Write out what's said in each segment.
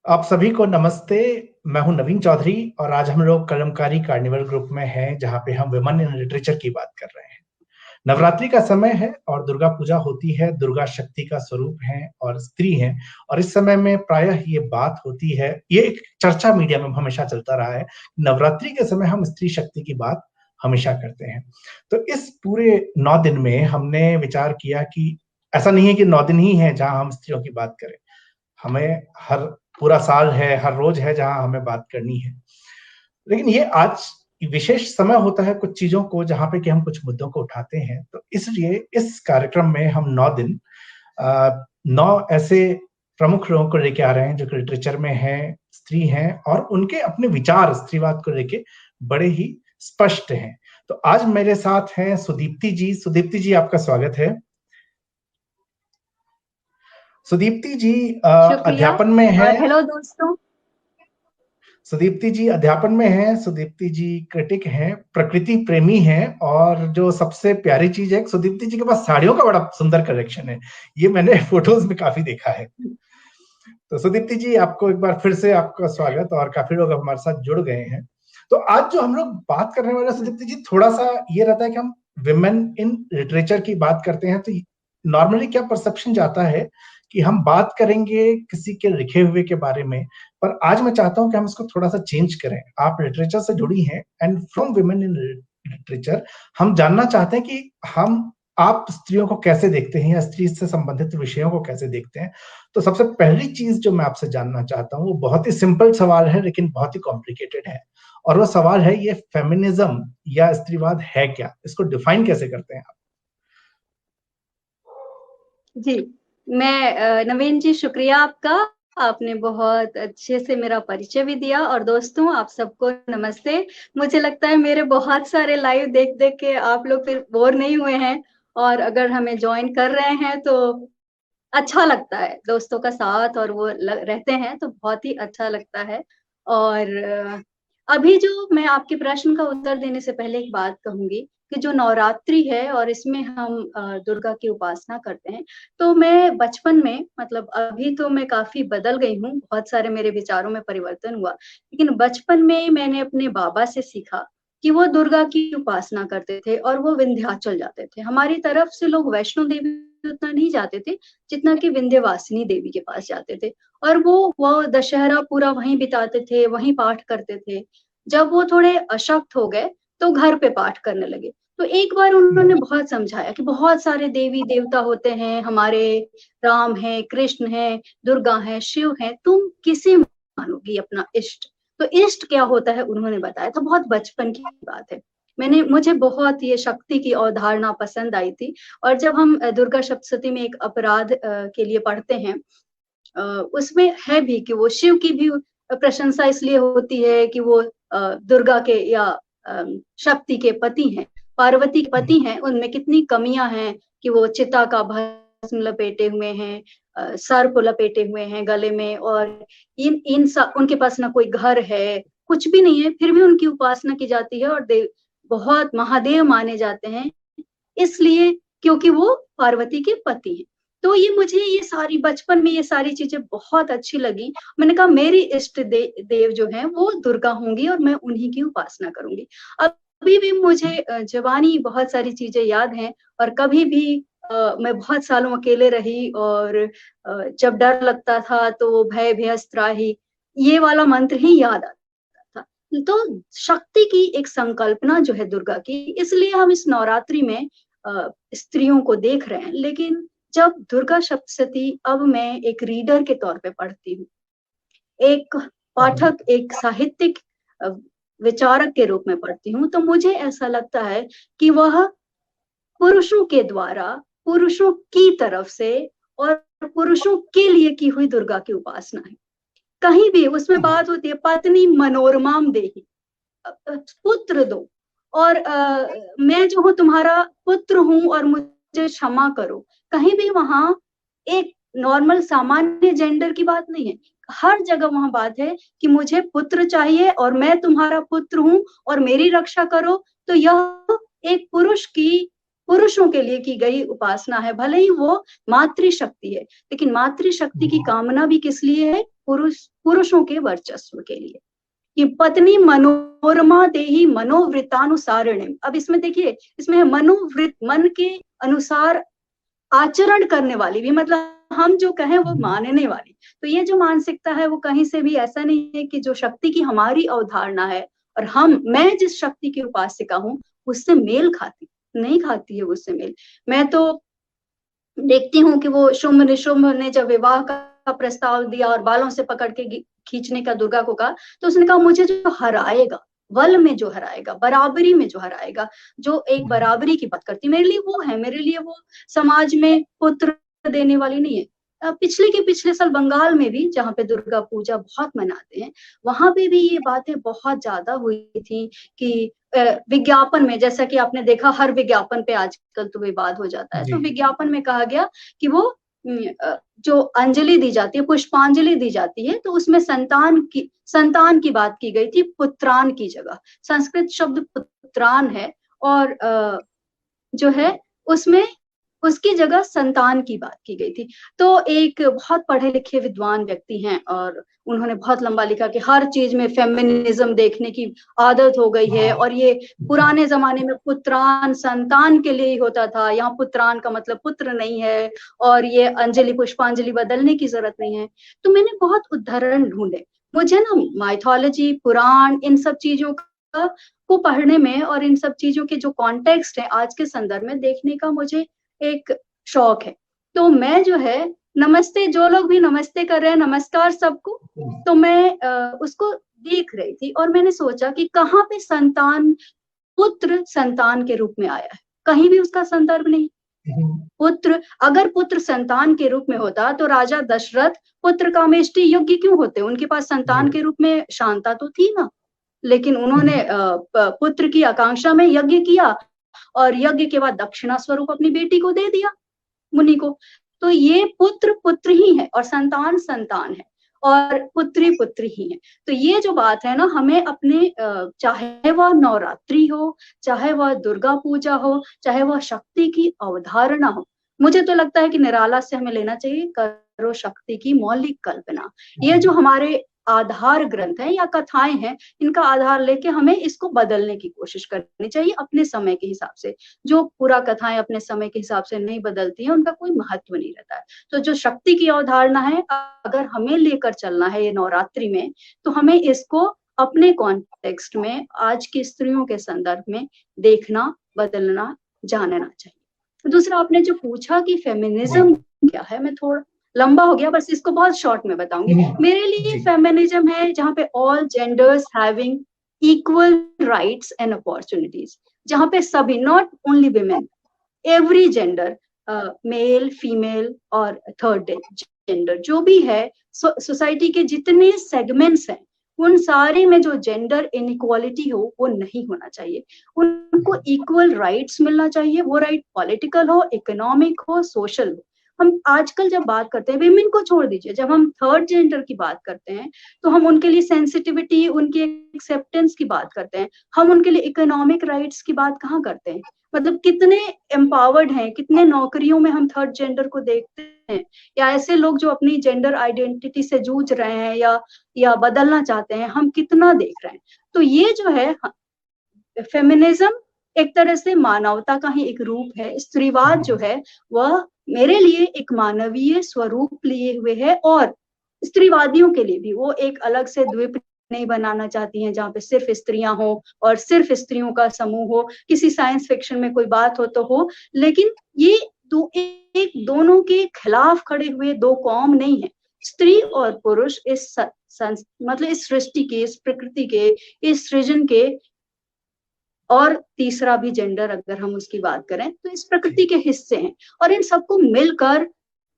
आप सभी को नमस्ते। मैं हूं नवीन चौधरी और आज हम लोग कलमकारी कार्निवल ग्रुप में हैं, जहां पे हम विमेन इन लिटरेचर की बात कर रहे हैं। नवरात्रि का समय है और दुर्गा पूजा होती है। दुर्गा शक्ति का स्वरूप है और स्त्री है। और इस समय में प्रायः ये बात होती है, ये एक चर्चा मीडिया में हमेशा चलता रहा है। नवरात्रि के समय हम स्त्री शक्ति की बात हमेशा करते हैं। तो इस पूरे 9 दिन में हमने विचार किया कि ऐसा नहीं है कि 9 दिन ही है जहां हम स्त्रियों की बात करें। हमें हर पूरा साल है, हर रोज है जहां हमें बात करनी है। लेकिन ये आज विशेष समय होता है कुछ चीजों को जहां पे कि हम कुछ मुद्दों को उठाते हैं। तो इसलिए इस कार्यक्रम में हम 9 दिन 9 ऐसे प्रमुख लोगों को लेके आ रहे हैं जो कि लिटरेचर में हैं, स्त्री हैं और उनके अपने विचार स्त्रीवाद को लेके बड़े ही स्पष्ट हैं। तो आज मेरे साथ हैं सुदीप्ति जी। सुदीप्ति जी, आपका स्वागत है। सुदीप्ति जी शुक्रिया अध्यापन में है। और हेलो दोस्तों। सुदीप्ति जी अध्यापन में हैं। सुदीप्ति जी क्रिटिक हैं, प्रकृति प्रेमी हैं और जो सबसे प्यारी चीज है, सुदीप्ति जी के पास साड़ियों का बड़ा सुंदर कलेक्शन है। ये मैंने फोटोज में काफी देखा है। तो सुदीप्ति जी, आपको एक बार फिर से आपका स्वागत और काफी लोग हमारे साथ जुड़ गए हैं। तो आज जो हम लोग बात करने वाले सुदीप्ति जी, थोड़ा सा ये रहता है कि हम विमेन इन लिटरेचर की बात करते हैं तो नॉर्मली क्या परसेप्शन जाता है कि हम बात करेंगे किसी के लिखे हुए के बारे में। पर आज मैं चाहता हूं कि हम इसको थोड़ा सा चेंज करें। आप लिटरेचर से जुड़ी हैं and from women in literature हम जानना चाहते हैं कि हम आप स्त्रियों को कैसे देखते हैं या स्त्री से संबंधित विषयों को कैसे देखते हैं। तो सबसे पहली चीज जो मैं आपसे जानना चाहता हूँ वो बहुत ही सिंपल सवाल है लेकिन बहुत ही कॉम्प्लिकेटेड है। और वो सवाल है, ये फेमिनिज्म या स्त्रीवाद है क्या? इसको डिफाइन कैसे करते हैं आप? जी, मैं नवीन जी, शुक्रिया आपका। आपने बहुत अच्छे से मेरा परिचय भी दिया और दोस्तों आप सबको नमस्ते। मुझे लगता है मेरे बहुत सारे लाइव देख-देख के आप लोग फिर बोर नहीं हुए हैं और अगर हमें जॉइन कर रहे हैं तो अच्छा लगता है। दोस्तों का साथ और वो रहते हैं तो बहुत ही अच्छा लगता है। और अभी जो मैं आपके प्रश्न का उत्तर देने से पहले एक बात कहूँगी कि जो नवरात्रि है और इसमें हम दुर्गा की उपासना करते हैं, तो मैं बचपन में मतलब अभी तो मैं काफ़ी बदल गई हूँ, बहुत सारे मेरे विचारों में परिवर्तन हुआ। लेकिन बचपन में मैंने अपने बाबा से सीखा कि वो दुर्गा की उपासना करते थे और वो विंध्याचल जाते थे। हमारी तरफ से लोग वैष्णो देवी उतना नहीं जाते थे, जितना कि विंध्यवासिनी देवी के पास जाते थे और वो दशहरा पूरा वहीं बिताते थे, वहीं पाठ करते थे। जब वो थोड़े अशक्त हो गए, तो घर पे पाठ करने लगे। तो एक बार उन्होंने बहुत समझाया कि बहुत सारे देवी-देवता होते हैं, हमारे राम हैं, कृष्ण हैं, दुर्गा हैं, शिव हैं, तुम किसे मानोगी अपना इष्ट? तो इष्ट क्या होता है उन्होंने बताया था, बहुत बचपन की बात है। मुझे बहुत ये शक्ति की अवधारणा पसंद आई थी और जब हम दुर्गा सप्तशती में एक अपराध के लिए पढ़ते हैं, उसमें है भी कि वो शिव की भी प्रशंसा इसलिए होती है कि वो दुर्गा के या शक्ति के पति हैं, पार्वती के पति हैं, उनमें कितनी कमियाँ हैं कि वो चिता का भस्म लपेटे हुए हैं, सर्प लपेटे हुए हैं गले में और इन इन स उनके पास ना कोई घर है, कुछ भी नहीं है, फिर भी उनकी उपासना की जाती है और बहुत महादेव माने जाते हैं, इसलिए क्योंकि वो पार्वती के पति हैं। तो ये मुझे ये सारी बचपन में ये सारी चीज़ें बहुत अच्छी लगी। मैंने कहा मेरी इष्ट देव जो हैं वो दुर्गा होंगी और मैं उन्हीं की उपासना करूँगी। अभी भी मुझे जवानी बहुत सारी चीज़ें याद हैं और कभी भी मैं बहुत सालों अकेले रही और जब डर लगता था तो भय भयस्त त्राहि, ये वाला मंत्र ही याद आता था। तो शक्ति की एक संकल्पना जो है दुर्गा की, इसलिए हम इस नवरात्रि में स्त्रियों को देख रहे हैं। लेकिन जब दुर्गा सप्तशती अब मैं एक रीडर के तौर पे पढ़ती हूँ, एक पाठक, एक साहित्यिक अ, विचारक के रूप में पढ़ती हूँ, तो मुझे ऐसा लगता है कि वह पुरुषों के द्वारा, पुरुषों की तरफ से और पुरुषों के लिए की हुई दुर्गा की उपासना है। कहीं भी उसमें बात होती है पत्नी मनोरमाम देहि, पुत्र दो और मैं जो हूँ तुम्हारा पुत्र हूँ और मुझे क्षमा करो। कहीं भी वहाँ एक नॉर्मल सामान्य जेंडर की बात नहीं है। हर जगह वहाँ बात है कि मुझे पुत्र चाहिए और मैं तुम्हारा पुत्र हूँ और मेरी रक्षा करो। तो यह एक पुरुषों के लिए की गई उपासना है। भले ही वो मातृशक्ति है, लेकिन मातृशक्ति की कामना भी किस लिए है? पुरुषों के वर्चस्व के लिए, कि पत्नी मनोरमा देहि मनोवृत्तानुसारिणी। अब इसमें देखिए, इसमें है मनोवृत्त, मन के अनुसार आचरण करने वाली भी, मतलब हम जो कहें वो मानने वाली। तो ये जो मानसिकता है वो कहीं से भी ऐसा नहीं है कि जो शक्ति की हमारी अवधारणा है और मैं जिस शक्ति की उपासिका हूँ उससे मेल खाती नहीं, खाती है उससे मेल। मैं तो देखती हूँ कि वो शुंभ निशुंभ ने जब विवाह का प्रस्ताव दिया और बालों से पकड़ के खींचने का दुर्गा को कहा, तो उसने कहा मुझे जो हराएगा, बल में जो हराएगा, बराबरी में जो हराएगा, जो एक बराबरी की बात करती, मेरे लिए वो है। मेरे लिए वो समाज में पुत्र देने वाली नहीं है। पिछले साल बंगाल में भी, जहाँ पे दुर्गा पूजा बहुत मनाते हैं, वहां पे भी ये बातें बहुत ज्यादा हुई थी कि विज्ञापन में, जैसा कि आपने देखा हर विज्ञापन पे आजकल तो विवाद हो जाता है, तो विज्ञापन में कहा गया कि वो जो अंजलि दी जाती है, पुष्पांजलि दी जाती है, तो उसमें संतान की बात की गई थी, पुत्रान की जगह। संस्कृत शब्द पुत्रान है और जो है उसमें उसकी जगह संतान की बात की गई थी। तो एक बहुत पढ़े लिखे विद्वान व्यक्ति हैं और उन्होंने बहुत लंबा लिखा कि हर चीज में फेमिनिज्म देखने की आदत हो गई है और ये पुराने जमाने में पुत्रान संतान के लिए ही होता था, यहाँ पुत्रान का मतलब पुत्र नहीं है और ये अंजलि पुष्पांजलि बदलने की जरूरत नहीं है। तो मैंने बहुत उदाहरण ढूंढे। मुझे ना माइथोलॉजी, पुराण, इन सब चीजों को पढ़ने में और इन सब चीजों के जो कॉन्टेक्स्ट है आज के संदर्भ में देखने का मुझे एक शौक है। तो मैं जो है नमस्ते, जो लोग भी नमस्ते कर रहे हैं, नमस्कार सबको, तो मैं उसको देख रही थी और मैंने सोचा कि कहाँ पे पुत्र संतान के रूप में आया है, कहीं भी उसका संदर्भ नहीं। पुत्र, अगर पुत्र संतान के रूप में होता तो राजा दशरथ पुत्र कामेष्टि यज्ञ क्यों होते? उनके पास संतान के रूप में शांता तो थी ना, लेकिन उन्होंने पुत्र की आकांक्षा में यज्ञ किया और यज्ञ के बाद दक्षिणा स्वरूप अपनी बेटी को दे दिया, मुनि को। तो ये पुत्र ही है और संतान संतान है और पुत्री ही है। तो ये जो बात है ना, हमें अपने चाहे वह नवरात्रि हो, चाहे वह दुर्गा पूजा हो, चाहे वह शक्ति की अवधारणा हो, मुझे तो लगता है कि निराला से हमें लेना चाहिए करो शक्ति की मौलिक कल्पना। ये जो हमारे आधार ग्रंथ है या कथाएं हैं, इनका आधार लेके हमें इसको बदलने की कोशिश करनी चाहिए अपने समय के हिसाब से। जो पूरा कथाएं अपने समय के हिसाब से नहीं बदलती हैं, उनका कोई महत्व नहीं रहता है। तो जो शक्ति की अवधारणा है, अगर हमें लेकर चलना है ये नवरात्रि में, तो हमें इसको अपने कॉन्टेक्स्ट में, आज की स्त्रियों के संदर्भ में देखना, बदलना, जानना चाहिए। दूसरा, आपने जो पूछा कि फेमिनिज्म क्या है, मैं थोड़ा लंबा हो गया, बस इसको बहुत शॉर्ट में बताऊंगी। मेरे लिए फेमिनिज्म है जहाँ पे all genders having equal rights and opportunities, जहाँ पे सभी, not only women, every gender, male, female और थर्ड जेंडर, जो भी है, सोसाइटी के जितने सेगमेंट्स हैं, उन सारे में जो जेंडर इनइक्वालिटी हो वो नहीं होना चाहिए। उनको इक्वल राइट्स मिलना चाहिए। वो राइट पॉलिटिकल हो, इकोनॉमिक हो, सोशल हो। हम आजकल जब बात करते हैं, विमेन को छोड़ दीजिए, जब हम थर्ड जेंडर की बात करते हैं तो हम उनके लिए सेंसिटिविटी, उनकी एक्सेप्टेंस की बात करते हैं। हम उनके लिए इकोनॉमिक राइट्स की बात कहाँ करते हैं? मतलब कितने एम्पावर्ड हैं, कितने नौकरियों में हम थर्ड जेंडर को देखते हैं, या ऐसे लोग जो अपनी जेंडर आइडेंटिटी से जूझ रहे हैं या बदलना चाहते हैं, हम कितना देख रहे हैं। तो ये जो है फेमिनिज्म एक तरह से मानवता का ही एक रूप है। स्त्रीवाद जो है वह मेरे लिए एक मानवीय स्वरूप लिए हुए है, और स्त्रीवादियों के लिए भी वो एक अलग से द्वीप नहीं बनाना चाहती हैं जहाँ पे सिर्फ स्त्रियां हो और सिर्फ स्त्रियों का समूह हो। किसी साइंस फिक्शन में कोई बात हो तो हो, लेकिन ये दोनों के खिलाफ खड़े हुए दो कौम नहीं है। स्त्री और पुरुष मतलब इस सृष्टि के, इस प्रकृति के, इस सृजन के, और तीसरा भी जेंडर अगर हम उसकी बात करें तो इस प्रकृति के हिस्से हैं, और इन सबको मिलकर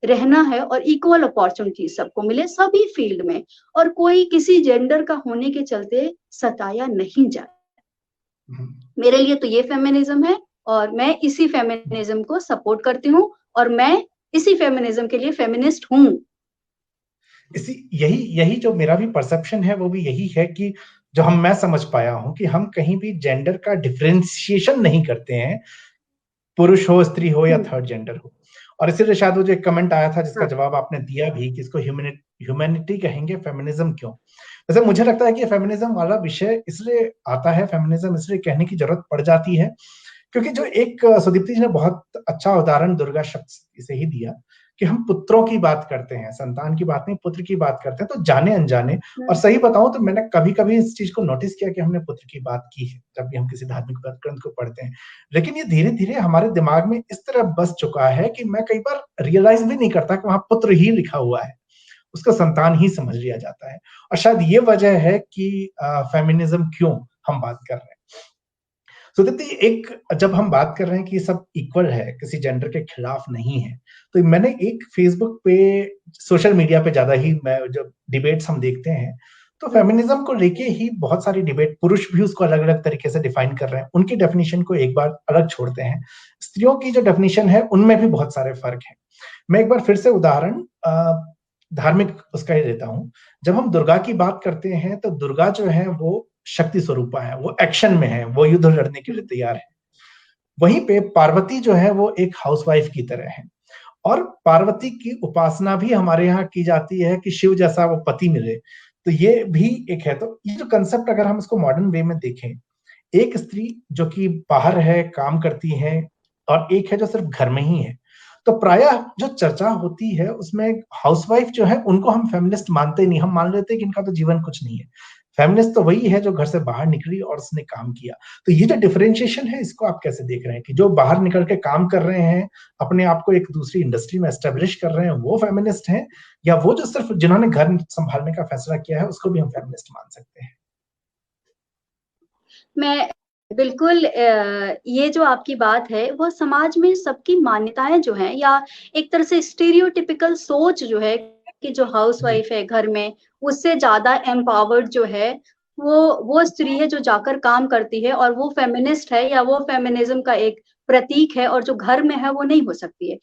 रहना है और इक्वल अपॉर्चुनिटी सबको मिले सभी फील्ड में, और कोई किसी जेंडर का होने के चलते सताया नहीं जाए। मेरे लिए तो ये फेमिनिज्म है और मैं इसी फेमिनिज्म को सपोर्ट करती हूँ, और मैं इसी फेमिनिज्म के लिए फेमिनिस्ट हूँ। यही जो मेरा भी परसेप्शन है वो भी यही है कि जो मैं समझ पाया हूं कि हम कहीं भी जेंडर का डिफरेंशिएशन नहीं करते हैं, पुरुष हो, स्त्री हो या थर्ड जेंडर हो। और इसीलिए शायद वो जो एक कमेंट आया था जिसका हाँ। जवाब आपने दिया भी कि इसको ह्यूमैनिटी कहेंगे, फेमिनिज्म क्यों? वैसे मुझे लगता है कि फेमिनिज्म वाला विषय इसलिए आता है, फेमिनिज्म इसलिए कहने की जरूरत पड़ जाती है क्योंकि जो एक सुदीप्ति जी ने बहुत अच्छा उदाहरण दुर्गा शक्ति से ही दिया कि हम पुत्रों की बात करते हैं, संतान की बात नहीं, पुत्र की बात करते हैं, तो जाने अनजाने। और सही बताऊं तो मैंने कभी कभी इस चीज को नोटिस किया कि हमने पुत्र की बात की है जब भी हम किसी धार्मिक ग्रंथ को पढ़ते हैं, लेकिन ये धीरे धीरे हमारे दिमाग में इस तरह बस चुका है कि मैं कई बार रियलाइज भी नहीं करता कि वहां पुत्र ही लिखा हुआ है, उसको संतान ही समझ लिया जाता है। और शायद ये वजह है कि फेमिनिज्म क्यों हम बात कर रहे हैं। तो दीप्ति, एक जब हम बात कर रहे हैं कि सब इक्वल है, किसी जेंडर के खिलाफ नहीं है, तो मैंने एक फेसबुक पे, सोशल मीडिया पे ज्यादा ही मैं जब डिबेट्स हम देखते हैं तो फेमिनिज्म को लेके ही बहुत सारी डिबेट, पुरुष भी उसको अलग अलग तरीके से डिफाइन कर रहे हैं, उनकी डेफिनेशन को एक बार अलग छोड़ते हैं, स्त्रियों की जो डेफिनेशन है उनमें भी बहुत सारे फर्क हैं। मैं एक बार फिर से उदाहरण धार्मिक उसका ही देता हूं। जब हम दुर्गा की बात करते हैं तो दुर्गा जो है वो शक्ति स्वरूपा है, वो एक्शन में है, वो युद्ध लड़ने के लिए तैयार है। वहीं पे पार्वती जो है वो एक हाउसवाइफ की तरह है, और पार्वती की उपासना भी हमारे यहाँ की जाती है कि शिव जैसा वो पति मिले, तो ये भी एक है। तो ये जो कंसेप्ट अगर हम इसको मॉडर्न वे में देखें, एक स्त्री जो कि बाहर है, काम करती है, और एक है जो सिर्फ घर में ही है, तो प्रायः जो चर्चा होती है उसमें हाउसवाइफ जो है उनको हम फेमिनिस्ट मानते नहीं, हम मान लेते हैं कि इनका तो जीवन कुछ नहीं है। फेमिनिस्ट तो वही है जो घर से बाहर निकली और उसने काम किया। तो ये जो डिफरेंशिएशन है, इसको आप कैसे देख रहे हैं कि जो बाहर निकल के काम कर रहे हैं, अपने आप को एक दूसरी इंडस्ट्री में एस्टेब्लिश कर रहे हैं, वो फेमिनिस्ट हैं, या वो जो सिर्फ जिन्होंने घर संभालने का फैसला किया है उसको भी हम फेमिनिस्ट मान सकते हैं? मैं बिल्कुल ये जो आपकी बात है वो समाज में सबकी मान्यताएं जो हैं, या एक तरह से स्टीरियोटिपिकल सोच जो है कि जो हाउसवाइफ है घर में, उससे ज्यादा एम्पावर्ड जो है वो स्त्री है जो जाकर काम करती है, और वो फेमिनिस्ट है या वो फेमिनिज्म का एक प्रतीक है, और जो घर में है वो नहीं हो सकती है।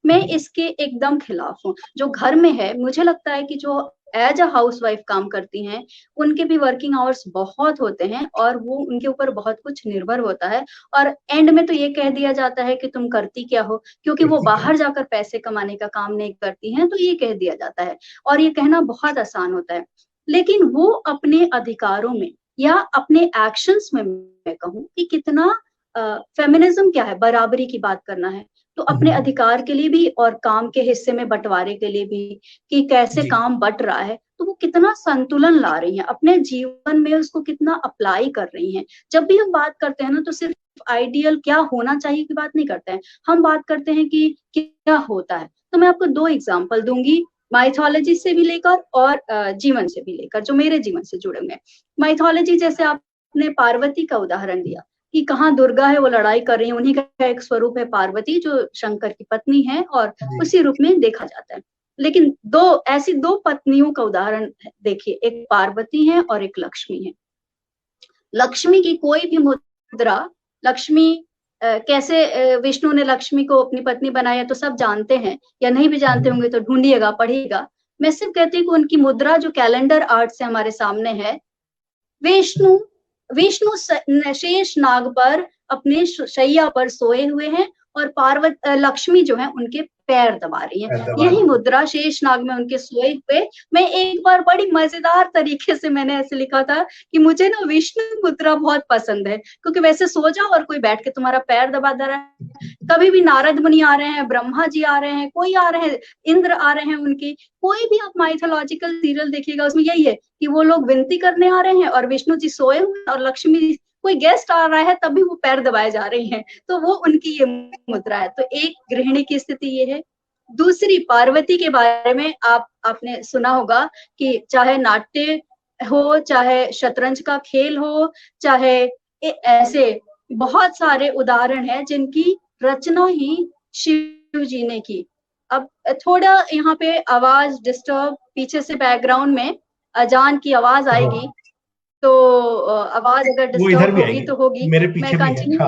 मैं इसके एकदम खिलाफ हूँ। जो घर में है, मुझे लगता है कि जो एज अ हाउसवाइफ काम करती हैं, उनके भी वर्किंग आवर्स बहुत होते हैं और वो उनके ऊपर बहुत कुछ निर्भर होता है, और एंड में तो ये कह दिया जाता है कि तुम करती क्या हो, क्योंकि वो बाहर जाकर पैसे कमाने का काम नहीं करती हैं, तो ये कह दिया जाता है, और ये कहना बहुत आसान होता है। लेकिन वो अपने अधिकारों में या अपने एक्शंस में, मैं कहूँ कि कितना फेमिनिज्म क्या है, बराबरी की बात करना है, तो अपने अधिकार के लिए भी और काम के हिस्से में बंटवारे के लिए भी, कि कैसे काम बंट रहा है, तो वो कितना संतुलन ला रही हैं अपने जीवन में, उसको कितना अप्लाई कर रही हैं। जब भी हम बात करते हैं ना, तो सिर्फ आइडियल क्या होना चाहिए की बात नहीं करते हैं, हम बात करते हैं कि क्या होता है। तो मैं आपको 2 एग्जांपल दूंगी, माइथोलॉजी से भी लेकर और जीवन से भी लेकर, जो मेरे जीवन से जुड़े हुए हैं। माइथोलॉजी, जैसे आपने पार्वती का उदाहरण दिया कि कहाँ दुर्गा है, वो लड़ाई कर रही है, उन्हीं का एक स्वरूप है पार्वती, जो शंकर की पत्नी है, और उसी रूप में देखा जाता है। लेकिन ऐसी दो पत्नियों का उदाहरण देखिए, एक पार्वती है और एक लक्ष्मी है। लक्ष्मी की कोई भी मुद्रा, लक्ष्मी कैसे विष्णु ने लक्ष्मी को अपनी पत्नी बनाया, तो सब जानते हैं, या नहीं भी जानते होंगे तो ढूंढिएगा, पढ़िएगा। मैं सिर्फ कहती हूँ कि उनकी मुद्रा जो कैलेंडर आर्ट से हमारे सामने है, विष्णु शेष नाग पर अपने शैया पर सोए हुए हैं, और लक्ष्मी जो है उनके पैर दबा रही है। यही मुद्रा शेष नाग में उनके सोए हुए, मैं एक बार बड़ी मजेदार तरीके से मैंने ऐसे लिखा था कि मुझे ना विष्णु मुद्रा बहुत पसंद है, क्योंकि वैसे सो जाओ और कोई बैठ के तुम्हारा पैर दबा दे रहा है। कभी भी नारद मुनि आ रहे हैं, ब्रह्मा जी आ रहे हैं, कोई आ रहे हैं, इंद्र आ रहे हैं, उनकी कोई भी आप माइथोलॉजिकल सीरियल देखिएगा, उसमें यही है कि वो लोग विनती करने आ रहे हैं और विष्णु जी सोए हुए, और लक्ष्मी, कोई गेस्ट आ रहा है तभी वो पैर दबाए जा रही हैं। तो वो उनकी ये मुद्रा है। तो एक गृहिणी की स्थिति ये है। दूसरी, पार्वती के बारे में आपने सुना होगा कि चाहे नाट्य हो, चाहे शतरंज का खेल हो, चाहे ऐसे बहुत सारे उदाहरण हैं जिनकी रचना ही शिव जी ने की। अब थोड़ा यहाँ पे आवाज डिस्टर्ब, पीछे से बैकग्राउंड में अजान की आवाज आएगी, तो आवाज अगर डिस्टर्ब होगी तो होगी। मेरे पीछे मैं कंटिन्यू,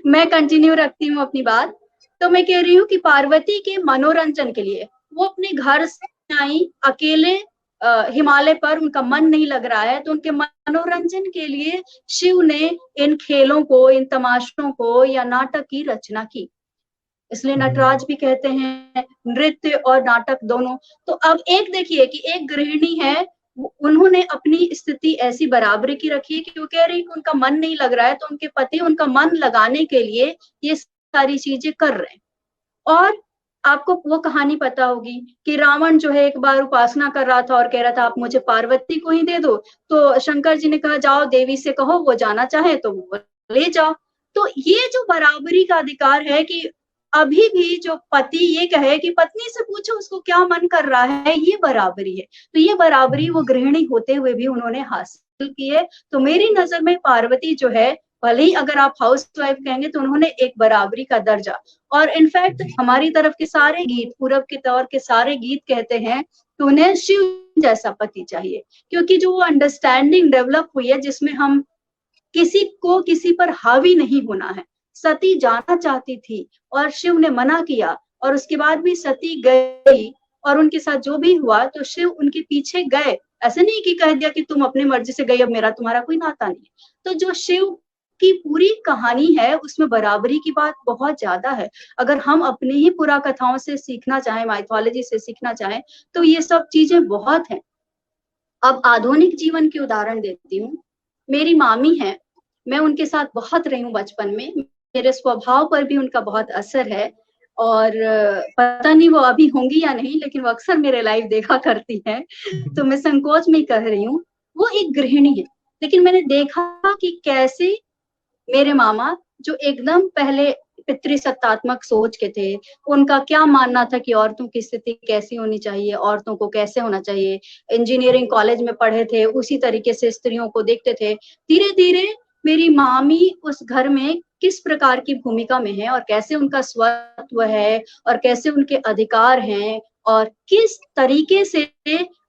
मैं कंटिन्यू रखती हूँ अपनी बात। तो मैं कह रही हूँ कि पार्वती के मनोरंजन के लिए वो अपने घर से आई अकेले, हिमालय पर उनका मन नहीं लग रहा है, तो उनके मनोरंजन के लिए शिव ने इन खेलों को, इन तमाशों को या नाटक की रचना की। इसलिए नटराज भी कहते हैं नृत्य और नाटक दोनों। तो अब एक देखिए कि एक गृहिणी है, उन्होंने अपनी स्थिति ऐसी बराबरी की रखी है कि वो कह रही कि उनका मन नहीं लग रहा है, तो उनके पति उनका मन लगाने के लिए ये सारी चीजें कर रहे हैं। और आपको वो कहानी पता होगी कि रावण जो है एक बार उपासना कर रहा था और कह रहा था आप मुझे पार्वती को ही दे दो, तो शंकर जी ने कहा जाओ देवी से कहो, वो जाना चाहे तो वो ले जाओ। तो ये जो बराबरी का अधिकार है कि अभी भी जो पति ये कहे कि पत्नी से पूछो उसको क्या मन कर रहा है, ये बराबरी है। तो ये बराबरी वो गृहिणी होते हुए भी उन्होंने हासिल की है। तो मेरी नजर में पार्वती जो है, भले ही अगर आप हाउस वाइफ कहेंगे तो उन्होंने एक बराबरी का दर्जा। और इनफैक्ट हमारी तरफ के सारे गीत, पूरब के तौर के सारे गीत कहते हैं कि उन्हें शिव जैसा पति चाहिए, क्योंकि जो वो अंडरस्टैंडिंग डेवलप हुई है जिसमें हम किसी को किसी पर हावी नहीं होना है। सती जाना चाहती थी और शिव ने मना किया, और उसके बाद भी सती गई और उनके साथ जो भी हुआ तो शिव उनके पीछे गए। ऐसे नहीं कि कह दिया कि तुम अपनी मर्जी से गई, अब मेरा तुम्हारा कोई नाता नहीं। तो जो शिव की पूरी कहानी है उसमें बराबरी की बात बहुत ज्यादा है। अगर हम अपनी ही पुरा कथाओं से सीखना चाहें, माइथोलॉजी से सीखना चाहें, तो ये सब चीजें बहुत हैं। अब आधुनिक जीवन की उदाहरण देती हूँ। मेरी मामी है, मैं उनके साथ बहुत रही हूँ बचपन में, मेरे स्वभाव पर भी उनका बहुत असर है। और पता नहीं वो अभी होंगी या नहीं, लेकिन वो अक्सर मेरे लाइव देखा करती हैं, तो मैं संकोच में कह रही हूँ। वो एक गृहिणी है, लेकिन मैंने देखा कि कैसे मेरे मामा, जो एकदम पहले पितृसत्तात्मक सोच के थे, उनका क्या मानना था कि औरतों की स्थिति कैसी होनी चाहिए, औरतों को कैसे होना चाहिए, इंजीनियरिंग कॉलेज में पढ़े थे, उसी तरीके से स्त्रियों को देखते थे। धीरे धीरे मेरी मामी उस घर में किस प्रकार की भूमिका में है और कैसे उनका स्वत्व है और कैसे उनके अधिकार हैं और किस तरीके से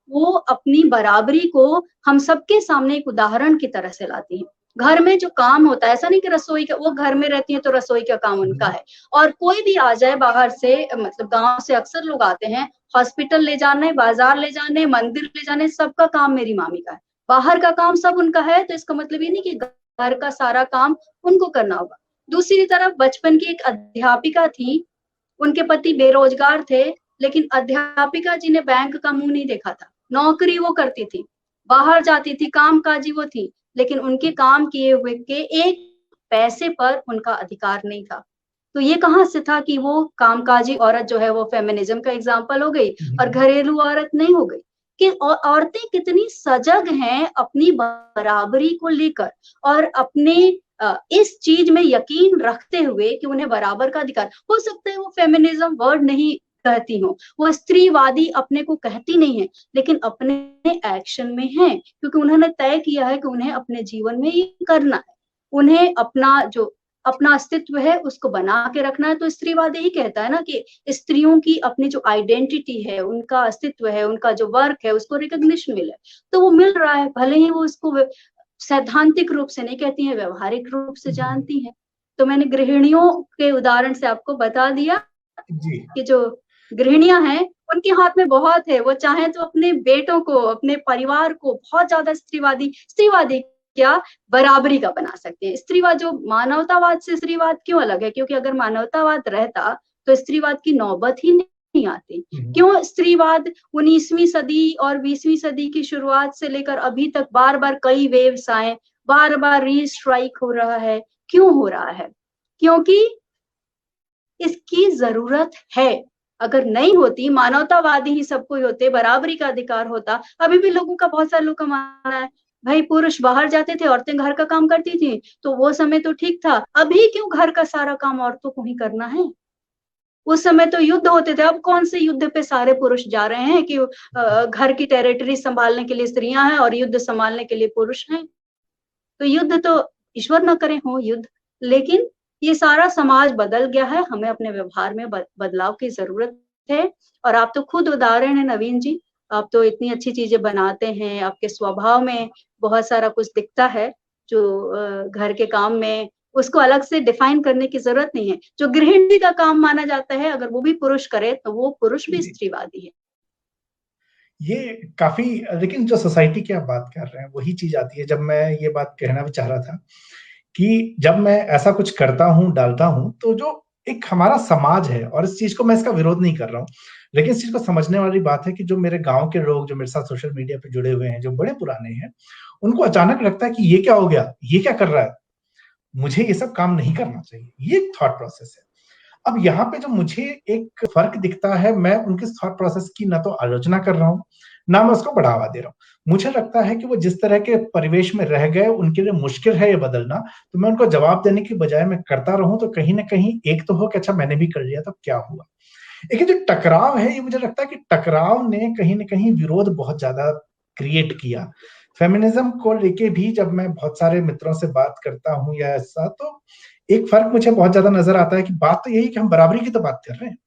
वो अपनी बराबरी को हम सबके सामने एक उदाहरण की तरह से लाती हैं। घर में जो काम होता है, ऐसा नहीं कि रसोई का, वो घर में रहती है तो रसोई का काम उनका है, और कोई भी आ जाए बाहर से, मतलब गांव से अक्सर लोग आते हैं, हॉस्पिटल ले जाने, बाजार ले जाने, मंदिर ले जाने, सबका काम मेरी मामी का है। बाहर का काम सब उनका है, तो इसका मतलब ये नहीं कि घर का सारा काम उनको करना होगा। दूसरी तरफ बचपन की एक अध्यापिका थी, उनके पति बेरोजगार थे, लेकिन अध्यापिका जी ने बैंक का मुंह नहीं देखा था। नौकरी वो करती थी, बाहर जाती थी, कामकाजी वो थी, लेकिन उनके काम किए हुए के एक पैसे पर उनका अधिकार नहीं था। तो ये कहाँ से था कि वो कामकाजी औरत जो है वो फेमिनिज्म का एग्जाम्पल हो गई और घरेलू औरत नहीं हो गई। कि औरतें कितनी सजग हैं अपनी बराबरी को लेकर और अपने इस चीज में यकीन रखते हुए कि उन्हें बराबर का अधिकार। हो सकता है वो फेमिनिज्म वर्ड नहीं कहती हो, वो स्त्रीवादी अपने को कहती नहीं है, लेकिन अपने एक्शन में है, क्योंकि उन्होंने तय किया है कि उन्हें अपने जीवन में ये करना है, उन्हें अपना जो अपना अस्तित्व है उसको बना के रखना है। तो स्त्रीवाद यही कहता है ना कि स्त्रियों की अपनी जो आइडेंटिटी है, उनका अस्तित्व है, उनका जो वर्क है, उसको रिकॉग्निशन मिले। तो वो मिल रहा है, भले ही वो उसको सैद्धांतिक रूप से नहीं कहती है, व्यवहारिक रूप से जानती है। तो मैंने गृहिणियों के उदाहरण से आपको बता दिया कि जो गृहिणियां हैं उनके हाथ में बहुत है, वो चाहे तो अपने बेटों को, अपने परिवार को बहुत ज्यादा स्त्रीवादी क्या बराबरी का बना सकते हैं। स्त्रीवाद जो मानवतावाद से स्त्रीवाद क्यों अलग है, क्योंकि अगर मानवतावाद रहता तो स्त्रीवाद की नौबत ही नहीं आती। क्यों स्त्रीवाद 19वीं सदी और 20वीं सदी की शुरुआत से लेकर अभी तक बार बार कई वेव्स आए, बार बार रीस्ट्राइक हो रहा है, क्यों हो रहा है? क्योंकि इसकी जरूरत है। अगर नहीं होती, मानवतावादी ही सब कोई होते, बराबरी का अधिकार होता, अभी भी लोगों का, बहुत सारे लोग का मानना है भाई पुरुष बाहर जाते थे, औरतें घर का काम करती थी, तो वो समय तो ठीक था। अभी क्यों घर का सारा काम औरतों को ही करना है? उस समय तो युद्ध होते थे, अब कौन से युद्ध पे सारे पुरुष जा रहे हैं कि घर की टेरिटरी संभालने के लिए स्त्रियां हैं और युद्ध संभालने के लिए पुरुष हैं। तो युद्ध तो ईश्वर न करे हो युद्ध, लेकिन ये सारा समाज बदल गया है, हमें अपने व्यवहार में बदलाव की जरूरत है। और आप तो खुद उदाहरण है नवीन जी, आप तो इतनी अच्छी चीजें बनाते हैं, आपके स्वभाव में बहुत सारा कुछ दिखता है जो घर के काम में, उसको अलग से डिफाइन करने की जरूरत नहीं है। जो गृहिणी का काम माना जाता है, अगर वो भी पुरुष करे तो वो पुरुष भी स्त्रीवादी है। ये काफी, लेकिन जो सोसाइटी की आप बात कर रहे हैं वही चीज आती है। जब मैं ये बात कहना भी चाह रहा था कि जब मैं ऐसा कुछ करता हूँ, डालता हूँ, तो जो एक हमारा समाज है, और इस चीज को मैं इसका विरोध नहीं कर रहा हूँ, लेकिन इस चीज को समझने वाली बात है कि जो मेरे गांव के लोग जो मेरे साथ सोशल मीडिया पे जुड़े हुए हैं, जो बड़े पुराने हैं, उनको अचानक लगता है कि ये क्या हो गया, ये क्या कर रहा है, मुझे ये सब काम नहीं करना चाहिए। ये एक थॉट प्रोसेस है। अब यहाँ पे जो मुझे एक फर्क दिखता है, मैं उनके थॉट प्रोसेस की ना तो आलोचना कर रहा हूँ, ना मैं उसको बढ़ावा दे रहा हूँ। मुझे लगता है कि वो जिस तरह के परिवेश में रह गए, उनके लिए मुश्किल है ये बदलना, तो मैं उनको जवाब देने की बजाय मैं करता रहूं, तो कहीं ना कहीं एक तो हो कि अच्छा मैंने भी कर लिया तो क्या हुआ। लेकिन जो टकराव है, ये मुझे लगता है कि टकराव ने कहीं ना कहीं विरोध बहुत ज्यादा क्रिएट किया। फेमिनिज्म को लेके भी जब मैं बहुत सारे मित्रों से बात करता हूँ या ऐसा, तो एक फर्क मुझे बहुत ज्यादा नजर आता है कि बात तो यही कि हम बराबरी की तो बात कर रहे हैं।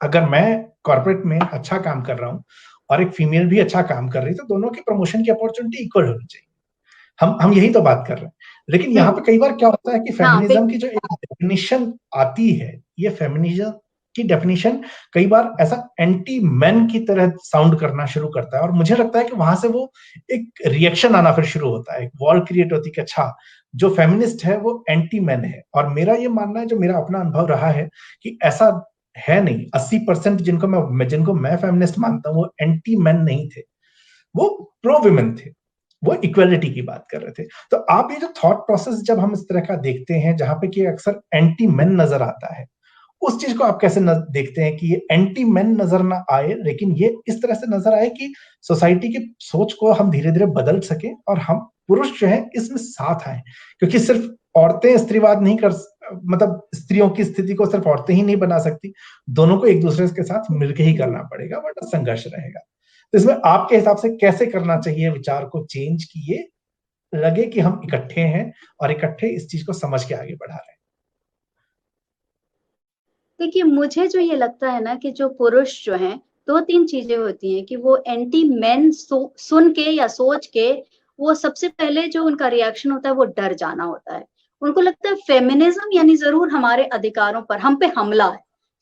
अगर मैं कॉर्पोरेट में अच्छा काम कर रहा हूँ और एक फीमेल भी अच्छा काम कर रही है, तो दोनों की प्रमोशन की अपॉर्चुनिटी इक्वल होनी चाहिए। हम यही तो बात कर रहे हैं। लेकिन यहाँ पे कई बार क्या होता है कि हाँ, फेमिनिज्म की जो एक डेफिनेशन आती है, ये फेमिनिज्म की डेफिनेशन कई बार ऐसा एंटी मैन की तरह साउंड करना शुरू करता है, और मुझे लगता है कि वहां से वो एक रिएक्शन आना फिर शुरू होता है, एक वॉल क्रिएट होती है कि अच्छा जो फेमिनिस्ट है वो एंटी मैन है। और मेरा ये मानना है, जो मेरा अपना अनुभव रहा है, कि ऐसा है नहीं। 80% जिनको मैं फेमिनिस्ट मानता हूँ, वो एंटी मैन नहीं थे, वो प्रो वुमेन थे, वो इक्वलिटी की बात कर रहे थे। तो आप ये जो थॉट प्रोसेस जब हम इस तरह का देखते हैं, जहां पे कि अक्सर एंटी मैन नजर आता है, उस चीज को आप कैसे देखते हैं कि ये एंटी मैन नजर ना आए, लेकिन ये इस तरह से नजर आए कि सोसाइटी की सोच को हम धीरे धीरे बदल सके, और हम पुरुष जो है इसमें साथ आए। क्योंकि सिर्फ औरतें स्त्रीवाद नहीं कर, मतलब स्त्रियों की स्थिति को सिर्फ औरतें ही नहीं बना सकती, दोनों को एक दूसरे के साथ मिलकर ही करना पड़ेगा, वरना संघर्ष रहेगा। तो इसमें आपके हिसाब से कैसे करना चाहिए विचार को चेंज, कि ये लगे कि हम इकट्ठे हैं और इकट्ठे इस चीज को समझ के आगे बढ़ा रहे हैं। देखिए, मुझे जो ये लगता है ना कि जो पुरुष जो हैं, 2-3 चीज़ें होती हैं कि वो एंटी मेन सुन के या सोच के, वो सबसे पहले जो उनका रिएक्शन होता है, वो डर जाना होता है। उनको लगता है फेमिनिज़्म यानी ज़रूर हमारे अधिकारों पर, हम पे हमला है।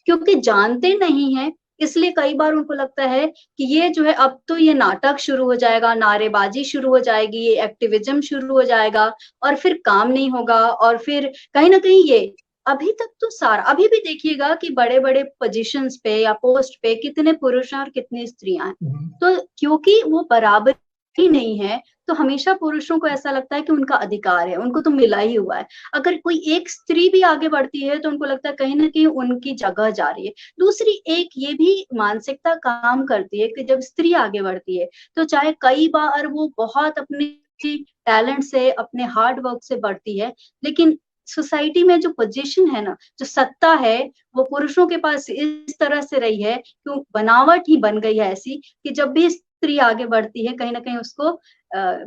क्योंकि जानते नहीं हैं, इसलिए कई बार उनको लगता है कि ये जो है अब तो ये नाटक शुरू हो जाएगा, नारेबाज़ी शुरू हो जाएगी, ये एक्टिविज़्म शुरू हो जाएगा और फिर काम नहीं होगा, और फिर कहीं न कहीं ये अभी तक तो सारा, अभी भी देखिएगा कि बड़े-बड़े पोज़ीशंस पे या पोस्ट पे कितने पुरुष हैं और कितनी स्त्रियाँ हैं। तो क्योंकि वो बराबरी नहीं है, तो हमेशा पुरुषों को ऐसा लगता है कि उनका अधिकार है, उनको तो मिला ही हुआ है। अगर कोई एक स्त्री भी आगे बढ़ती है, तो उनको लगता है कहीं न कहीं उनकी जगह जा रही है। दूसरी एक ये भी मानसिकता काम करती है कि जब स्त्री आगे बढ़ती है, तो चाहे कई बार वो बहुत अपने टैलेंट से, अपने हार्ड वर्क से बढ़ती है, लेकिन सोसाइटी में जो पोजीशन है ना, जो सत्ता है, वो पुरुषों के पास इस तरह से रही है कि बनावट ही बन गई है ऐसी कि जब भी स्त्री आगे बढ़ती है, कहीं न कहीं उसको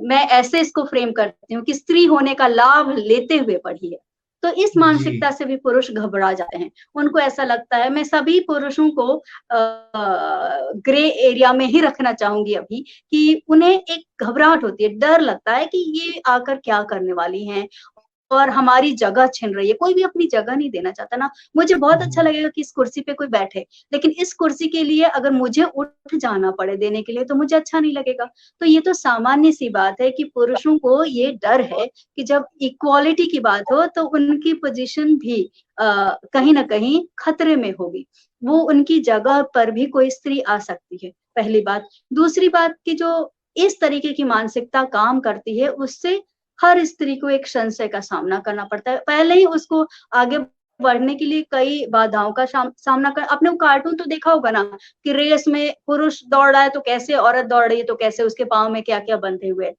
मैं ऐसे इसको फ्रेम करती हूँ कि स्त्री होने का लाभ लेते हुए बढ़ी है। तो इस जी। मानसिकता से भी पुरुष घबरा जाते हैं। उनको ऐसा लगता है, मैं सभी पुरुषों को ग्रे एरिया में ही रखना चाहूँगी अभी, कि उन्हें एक घबराहट होती है, डर लगता है कि ये आकर क्या करने वाली हैं और हमारी जगह छिन रही है। कोई भी अपनी जगह नहीं देना चाहता ना। मुझे बहुत अच्छा लगेगा कि इस कुर्सी पे कोई बैठे, लेकिन इस कुर्सी के लिए अगर मुझे उठ जाना पड़े देने के लिए, तो मुझे अच्छा नहीं लगेगा। तो ये तो सामान्य-सी बात है कि पुरुषों को ये डर है कि जब इक्वालिटी की बात हो, तो उनकी पोज़ीशन भी कहीं न कहीं खतरे में होगी। वो उनकी जगह पर भी कोई स्त्री आ सकती है, पहली बात। दूसरी बात कि जो इस तरीके की मानसिकता काम करती है, उससे हर स्त्री को एक संशय का सामना करना पड़ता है। पहले ही उसको आगे बढ़ने के लिए कई बाधाओं का सामना कर, आपने वो कार्टून तो देखा होगा ना कि रेस में पुरुष दौड़ रहा है तो कैसे, औरत दौड़ रही है तो कैसे, उसके पाँव में क्या-क्या बंधे हुए हैं।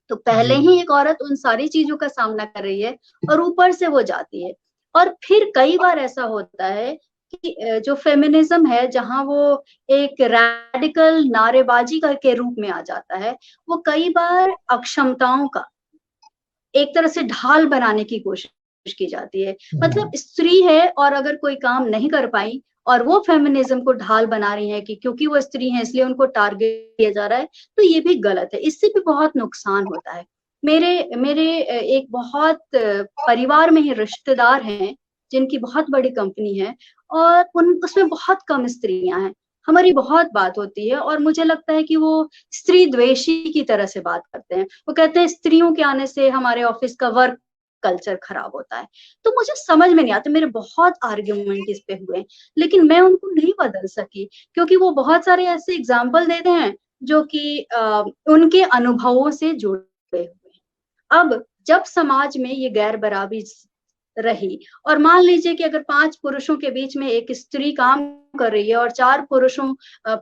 तो पहले जी। ही एक औरत उन सारी चीज़ों का सामना कर रही है और ऊपर से वो जाती है। और फिर कई बार ऐसा होता है कि जो फेमिनिज़्म है, जहाँ वो एक रैडिकल नारेबाज़ी के रूप में आ जाता है, वो कई बार अक्षमताओं का एक तरह से ढाल बनाने की कोशिश की जाती है। मतलब स्त्री है और अगर कोई काम नहीं कर पाई और वो फेमिनिज़्म को ढाल बना रही हैं कि क्योंकि वो स्त्री हैं इसलिए उनको टारगेट किया जा रहा है, तो ये भी गलत है। इससे भी बहुत नुकसान होता है। मेरे मेरे एक बहुत परिवार में ही रिश्तेदार हैं, जिनकी बहुत बड़ी कंपनी है और उन उसमें बहुत कम स्त्रियाँ हैं। हमारी बहुत बात होती है और मुझे लगता है कि वो स्त्री द्वेषी की तरह से बात करते हैं। वो कहते हैं स्त्रियों के आने से हमारे ऑफिस का वर्क कल्चर खराब होता है। तो मुझे समझ में नहीं आता, मेरे बहुत आर्ग्यूमेंट इस पे हुए, लेकिन मैं उनको नहीं बदल सकी, क्योंकि वो बहुत सारे ऐसे एग्जाम्पल देते हैं जो कि उनके अनुभवों से जुड़े हुए हैं। अब जब समाज में ये गैर बराबरी रही, और मान लीजिए कि अगर 5 पुरुषों के बीच में एक स्त्री काम कर रही है और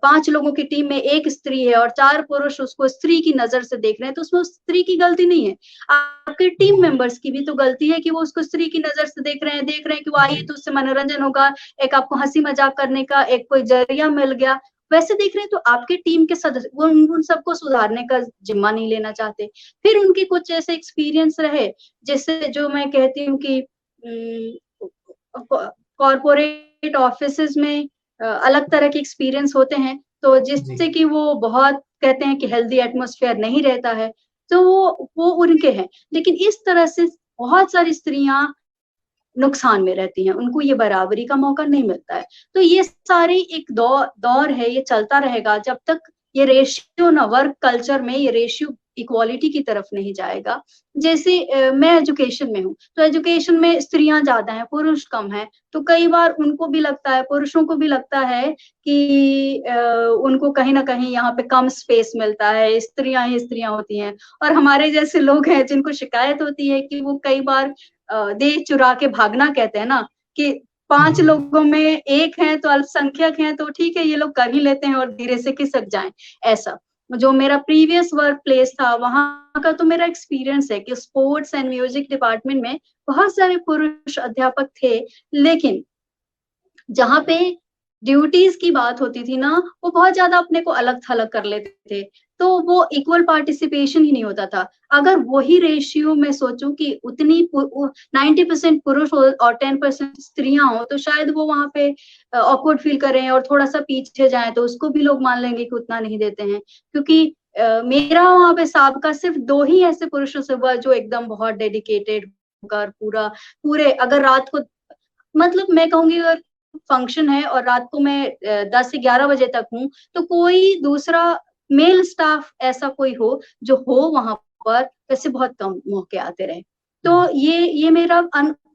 5 लोगों की टीम में एक स्त्री है और 4 पुरुष उसको स्त्री की नजर से देख रहे हैं, तो उसमें उस स्त्री की गलती नहीं है, आपके टीम मेंबर्स की भी तो गलती है कि वो उसको स्त्री की नजर से देख रहे हैं कि वो आई है तो उससे मनोरंजन होगा, एक आपको हंसी मजाक करने का एक कोई जरिया मिल गया, वैसे देख रहे हैं। तो आपके टीम के सदस्य वो उन सबको सुधारने का जिम्मा नहीं लेना चाहते। फिर उनके कुछ ऐसे एक्सपीरियंस रहे, जैसे जो मैं कहती हूँ कि कॉर्पोरेट ऑफिसेस में अलग तरह के एक्सपीरियंस होते हैं, तो जिससे कि वो बहुत कहते हैं कि हेल्दी एटमॉस्फेयर नहीं रहता है, तो वो उनके हैं। लेकिन इस तरह से बहुत सारी स्त्रियां नुकसान में रहती हैं, उनको ये बराबरी का मौका नहीं मिलता है। तो ये सारे एक दौर है, ये चलता रहेगा जब तक ये रेशियो ना वर्क कल्चर में ये रेशियो इक्वालिटी की तरफ नहीं जाएगा। जैसे मैं एजुकेशन में हूँ, तो एजुकेशन में स्त्रियां ज्यादा हैं, पुरुष कम हैं, तो कई बार उनको भी लगता है, पुरुषों को भी लगता है कि उनको कहीं ना कहीं यहाँ पे कम स्पेस मिलता है, स्त्रियां ही स्त्रियां होती हैं। और हमारे जैसे लोग हैं जिनको शिकायत होती है कि वो कई बार देह चुरा के भागना कहते हैं ना, कि 5 लोगों में एक है तो अल्पसंख्यक है तो ठीक है, ये लोग कर ही लेते हैं और धीरे से खिसक जाएं। ऐसा जो मेरा प्रीवियस वर्क प्लेस था, वहां का तो मेरा एक्सपीरियंस है कि स्पोर्ट्स एंड म्यूजिक डिपार्टमेंट में बहुत सारे पुरुष अध्यापक थे, लेकिन जहाँ पे ड्यूटीज की बात होती थी ना, वो बहुत ज्यादा अपने को अलग थलग कर लेते थे, तो वो इक्वल पार्टिसिपेशन ही नहीं होता था। अगर वही रेशियो में सोचूं कि उतनी 90% पुरुष और 10% स्त्रियां हो, तो शायद वो वहां पे ऑकवर्ड फील करें और थोड़ा सा पीछे जाएं, तो उसको भी लोग मान लेंगे कि उतना नहीं देते हैं। क्योंकि मेरा वहां पे साबका सिर्फ 2 ही ऐसे पुरुषों से हुआ जो एकदम बहुत डेडिकेटेड होकर पूरे अगर रात को, मतलब मैं कहूंगी अगर फंक्शन है और रात को मैं 10 से 11 बजे तक हूँ, तो कोई दूसरा मेल स्टाफ ऐसा कोई हो जो हो वहां पर, वैसे बहुत कम मौके आते रहे। तो ये मेरा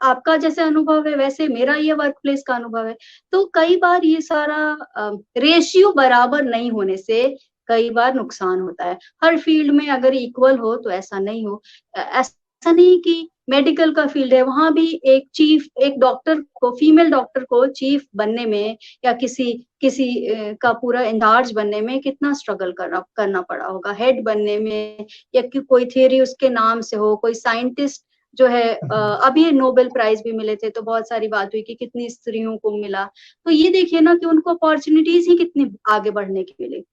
आपका जैसे अनुभव है, वैसे मेरा ये वर्क प्लेस का अनुभव है। तो कई बार ये सारा रेशियो बराबर नहीं होने से कई बार नुकसान होता है। हर फील्ड में अगर इक्वल हो तो ऐसा नहीं हो। ऐसा नहीं कि मेडिकल का फील्ड है, वहां भी एक डॉक्टर को, फीमेल डॉक्टर को चीफ बनने में या किसी का पूरा इंचार्ज बनने में कितना स्ट्रगल करना पड़ा होगा, हेड बनने में, या कि कोई थियरी उसके नाम से हो, कोई साइंटिस्ट जो है अभी नोबेल प्राइज भी मिले थे, तो बहुत सारी बात हुई कि कितनी स्त्रियों को मिला। तो ये देखिए ना कि उनको अपॉर्चुनिटीज ही कितनी आगे बढ़ने की मिली।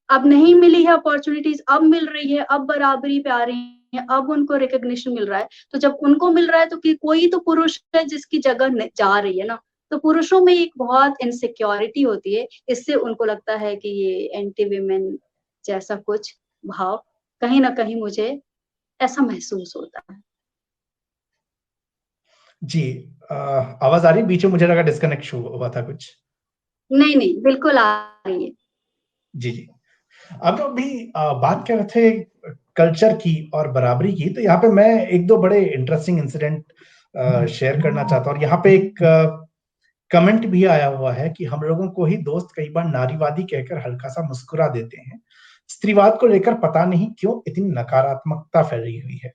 अब नहीं मिली है अपॉर्चुनिटीज, अब मिल रही है, अब बराबरी पे आ रही है, अब उनको रिकॉग्निशन मिल रहा है। तो जब उनको मिल रहा है तो कि कोई तो पुरुष है जिसकी जगह जा रही है ना, तो पुरुषों में एक बहुत इनसिक्योरिटी होती है, इससे उनको लगता है कि ये एंटी विमेन जैसा कुछ भाव कहीं ना कहीं मुझे ऐसा महसूस होता है। जी, आवाज आ रही? बीच में मुझे लगा डिस्कनेक्ट हुआ था कुछ। नहीं, बिल्कुल आ रही है। जी जी। अब अभी बात कर रहे थे कल्चर की और बराबरी की, तो यहाँ पे मैं एक दो बड़े इंटरेस्टिंग इंसिडेंट शेयर करना चाहता हूँ। और यहाँ पे एक कमेंट भी आया हुआ है कि हम लोगों को ही दोस्त कई बार नारीवादी कहकर हल्का सा मुस्कुरा देते हैं, स्त्रीवाद को लेकर पता नहीं क्यों इतनी नकारात्मकता फैली हुई है।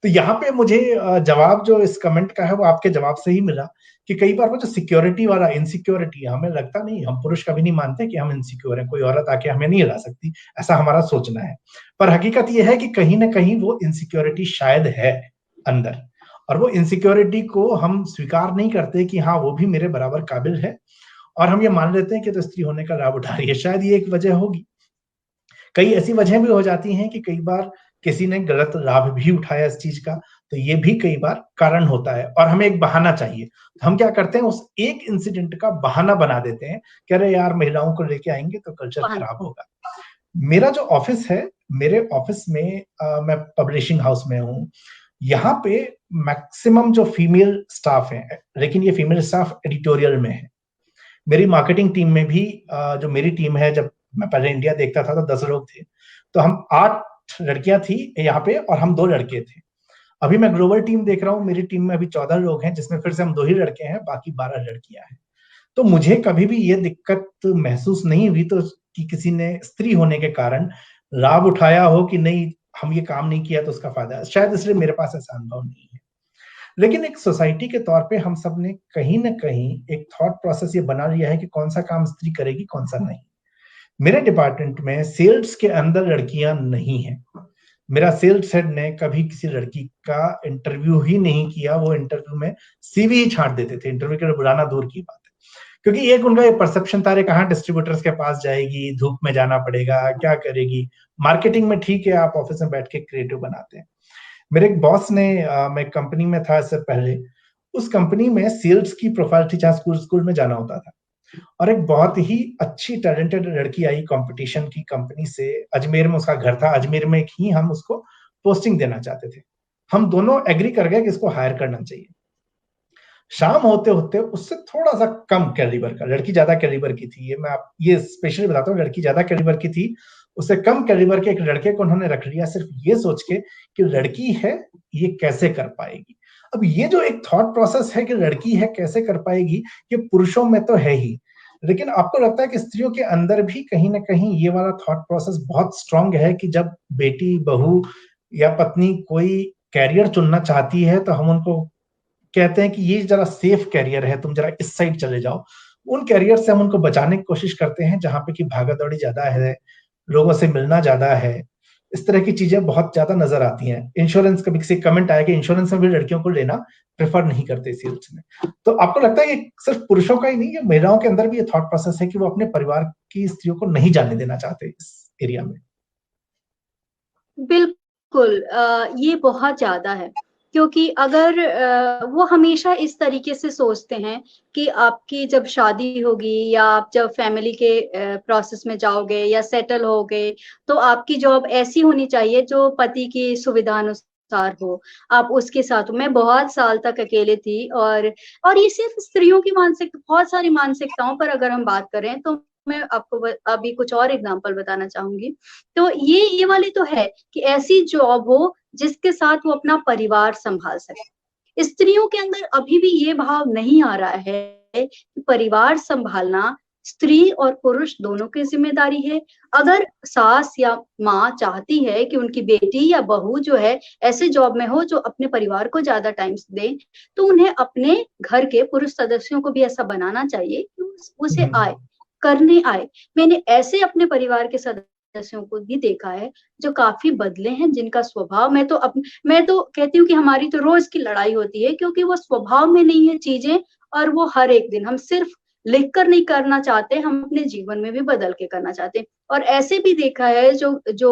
तो यहाँ पे मुझे जवाब जो इस कमेंट का है वो आपके जवाब से ही मिला कि कई बार वो जो सिक्योरिटी वाला इनसिक्योरिटी, हमें लगता नहीं, हम पुरुष कभी नहीं मानते कि हम इनसिक्योर हैं, कोई औरत आके हमें नहीं हिला सकती, ऐसा हमारा सोचना है। पर हकीकत ये है कि कहीं ना कहीं वो इनसिक्योरिटी शायद है अंदर, और वो इनसिक्योरिटी को हम स्वीकार नहीं करते कि हाँ वो भी मेरे बराबर काबिल है, और हम ये मान लेते हैं कि तो स्त्री होने का लाभ उठा रही है। शायद ये एक वजह होगी। कई ऐसी वजह भी हो जाती हैं कि कई बार किसी ने गलत लाभ भी उठाया इस चीज का, तो ये भी कई बार कारण होता है और हमें एक बहाना चाहिए। तो हम क्या करते हैं, उस एक इंसिडेंट का बहाना बना देते हैं कि अरे यार मेहलाओं को लेके आएंगे तो कल्चर खराब होगा। मेरा जो ऑफिस है, मेरे ऑफिस में मैं पब्लिशिंग हाउस में हूँ, यहाँ पे मैक्सिमम जो फीमेल स्टाफ है, लेकिन ये फीमेल स्टाफ एडिटोरियल में है। मेरी मार्केटिंग टीम में भी जो मेरी टीम है, जब मैं पहले इंडिया देखता था तो 10 लोग थे, तो हम 8 लड़कियां थी यहाँ पे और हम 2 लड़के थे। अभी मैं ग्लोबल टीम देख रहा हूँ, मेरी टीम में अभी 14 लोग हैं, जिसमें फिर से हम 2 ही लड़के हैं, बाकी 12 लड़कियां हैं। तो मुझे कभी भी ये दिक्कत महसूस नहीं हुई तो कि किसी ने स्त्री होने के कारण लाभ उठाया हो कि नहीं हम ये काम नहीं किया तो उसका फायदा, शायद इसलिए मेरे पास ऐसा अनुभव नहीं है। लेकिन एक सोसाइटी के तौर पे हम सब ने कहीं न कहीं एक थॉट प्रोसेस ये बना लिया है कि कौन-सा काम स्त्री करेगी, कौन-सा नहीं। मेरे डिपार्टमेंट में सेल्स के अंदर लड़कियां नहीं हैं। मेरा सेल्स हेड ने कभी किसी लड़की का इंटरव्यू ही नहीं किया, वो इंटरव्यू में सीवी ही छांट देते थे, इंटरव्यू के लिए बुलाना दूर की बात है। क्योंकि एक उनका ये परसेप्शन था, अरे कहाँ डिस्ट्रीब्यूटर्स के पास जाएगी, धूप में जाना पड़ेगा, क्या करेगी? मार्केटिंग में ठीक है, आप ऑफिस में बैठ के क्रिएटिव बनाते हैं। मेरे एक बॉस ने मैं कंपनी में था इससे पहले, उस कंपनी में सेल्स की प्रोफाइल थी जहाँ स्कूल में जाना होता था। और एक बहुत ही अच्छी टैलेंटेड लड़की आई कंपटीशन की कंपनी से, अजमेर में उसका घर था, अजमेर में ही हम उसको पोस्टिंग देना चाहते थे। हम दोनों एग्री कर गए कि इसको हायर करना चाहिए। शाम होते-होते उससे थोड़ा-सा कम कैलिबर का, लड़की ज़्यादा कैलिबर की थी, ये स्पेशली बताता हूँ, लड़की ज़्यादा कैलिबर की थी, उससे कम कैलिबर के एक लड़के को उन्होंने रख लिया सिर्फ ये सोच के कि लड़की है, ये कैसे कर पाएगी। अब ये जो एक थॉट प्रोसेस है कि लड़की है, कैसे कर पाएगी, ये पुरुषों में तो है ही। लेकिन आपको लगता है कि स्त्रियों के अंदर भी कहीं न कहीं ये वाला थॉट प्रोसेस बहुत स्ट्रॉन्ग है कि जब बेटी, बहू या पत्नी कोई करियर चुनना चाहती है, तो हम उनको कहते हैं कि ये जरा सेफ करियर है, तुम जरा इस साइड चले जाओ। उन करियर से हम उनको बचाने की कोशिश करते हैं जहाँ पे कि भागा-दौड़ी ज़्यादा है, लोगों से मिलना ज़्यादा है। इस तरह की चीज़ें बहुत ज़्यादा नज़र आती हैं। इंश्योरेंस कभी किसी कमेंट आया कि इंश्योरेंस में भी लड़कियों को लेना प्रेफ़र नहीं करते सेल्स में। तो आपको लगता है कि सिर्फ़ पुरुषों का ही नहीं, ये महिलाओं के अंदर भी ये थॉट प्रोसेस है कि वो अपने परिवार की स्त्रियों को नहीं जाने देना चाहते इस एरिया में? बिल्कुल ये बहुत ज़्यादा है, क्योंकि अगर वो हमेशा इस तरीके से सोचते हैं कि आपकी जब शादी होगी या आप जब फैमिली के प्रोसेस में जाओगे या सेटल होगे, तो आपकी जॉब ऐसी होनी चाहिए जो पति की सुविधा अनुसार हो। आप उसके साथ मैं बहुत साल तक अकेले थी और ये सिर्फ़ स्त्रियों की बहुत सारी मानसिकताओं पर अगर हम बात करें, तो मैं आपको अभी कुछ और एग्ज़ाम्पल बताना चाहूँगी। तो ये वाली तो है कि ऐसी जॉब हो जिसके साथ वो अपना परिवार सँभाल सके। स्त्रियों के अंदर अभी भी ये भाव नहीं आ रहा है कि परिवार सँभालना स्त्री और पुरुष दोनों की ज़िम्मेदारी है। अगर सास या माँ चाहती है कि उनकी बेटी या बहू जो है ऐसे जॉब में हो जो अपने परिवार को ज़्यादा टाइम दे, तो उन्हें अपने घर के पुरुष सदस्यों को भी ऐसा बनाना चाहिए कि उसे हुँ, करने आए। मैंने ऐसे अपने परिवार के सदस्यों को भी देखा है, जो काफ़ी बदले हैं, जिनका स्वभाव मैं तो कहती हूँ कि हमारी तो रोज़ की लड़ाई होती है क्योंकि वो स्वभाव में नहीं है चीज़ें और वो हर एक दिन हम सिर्फ़ लिख कर नहीं करना चाहते, हम अपने जीवन में भी बदल के करना चाहते हैं। और ऐसे भी देखा है जो जो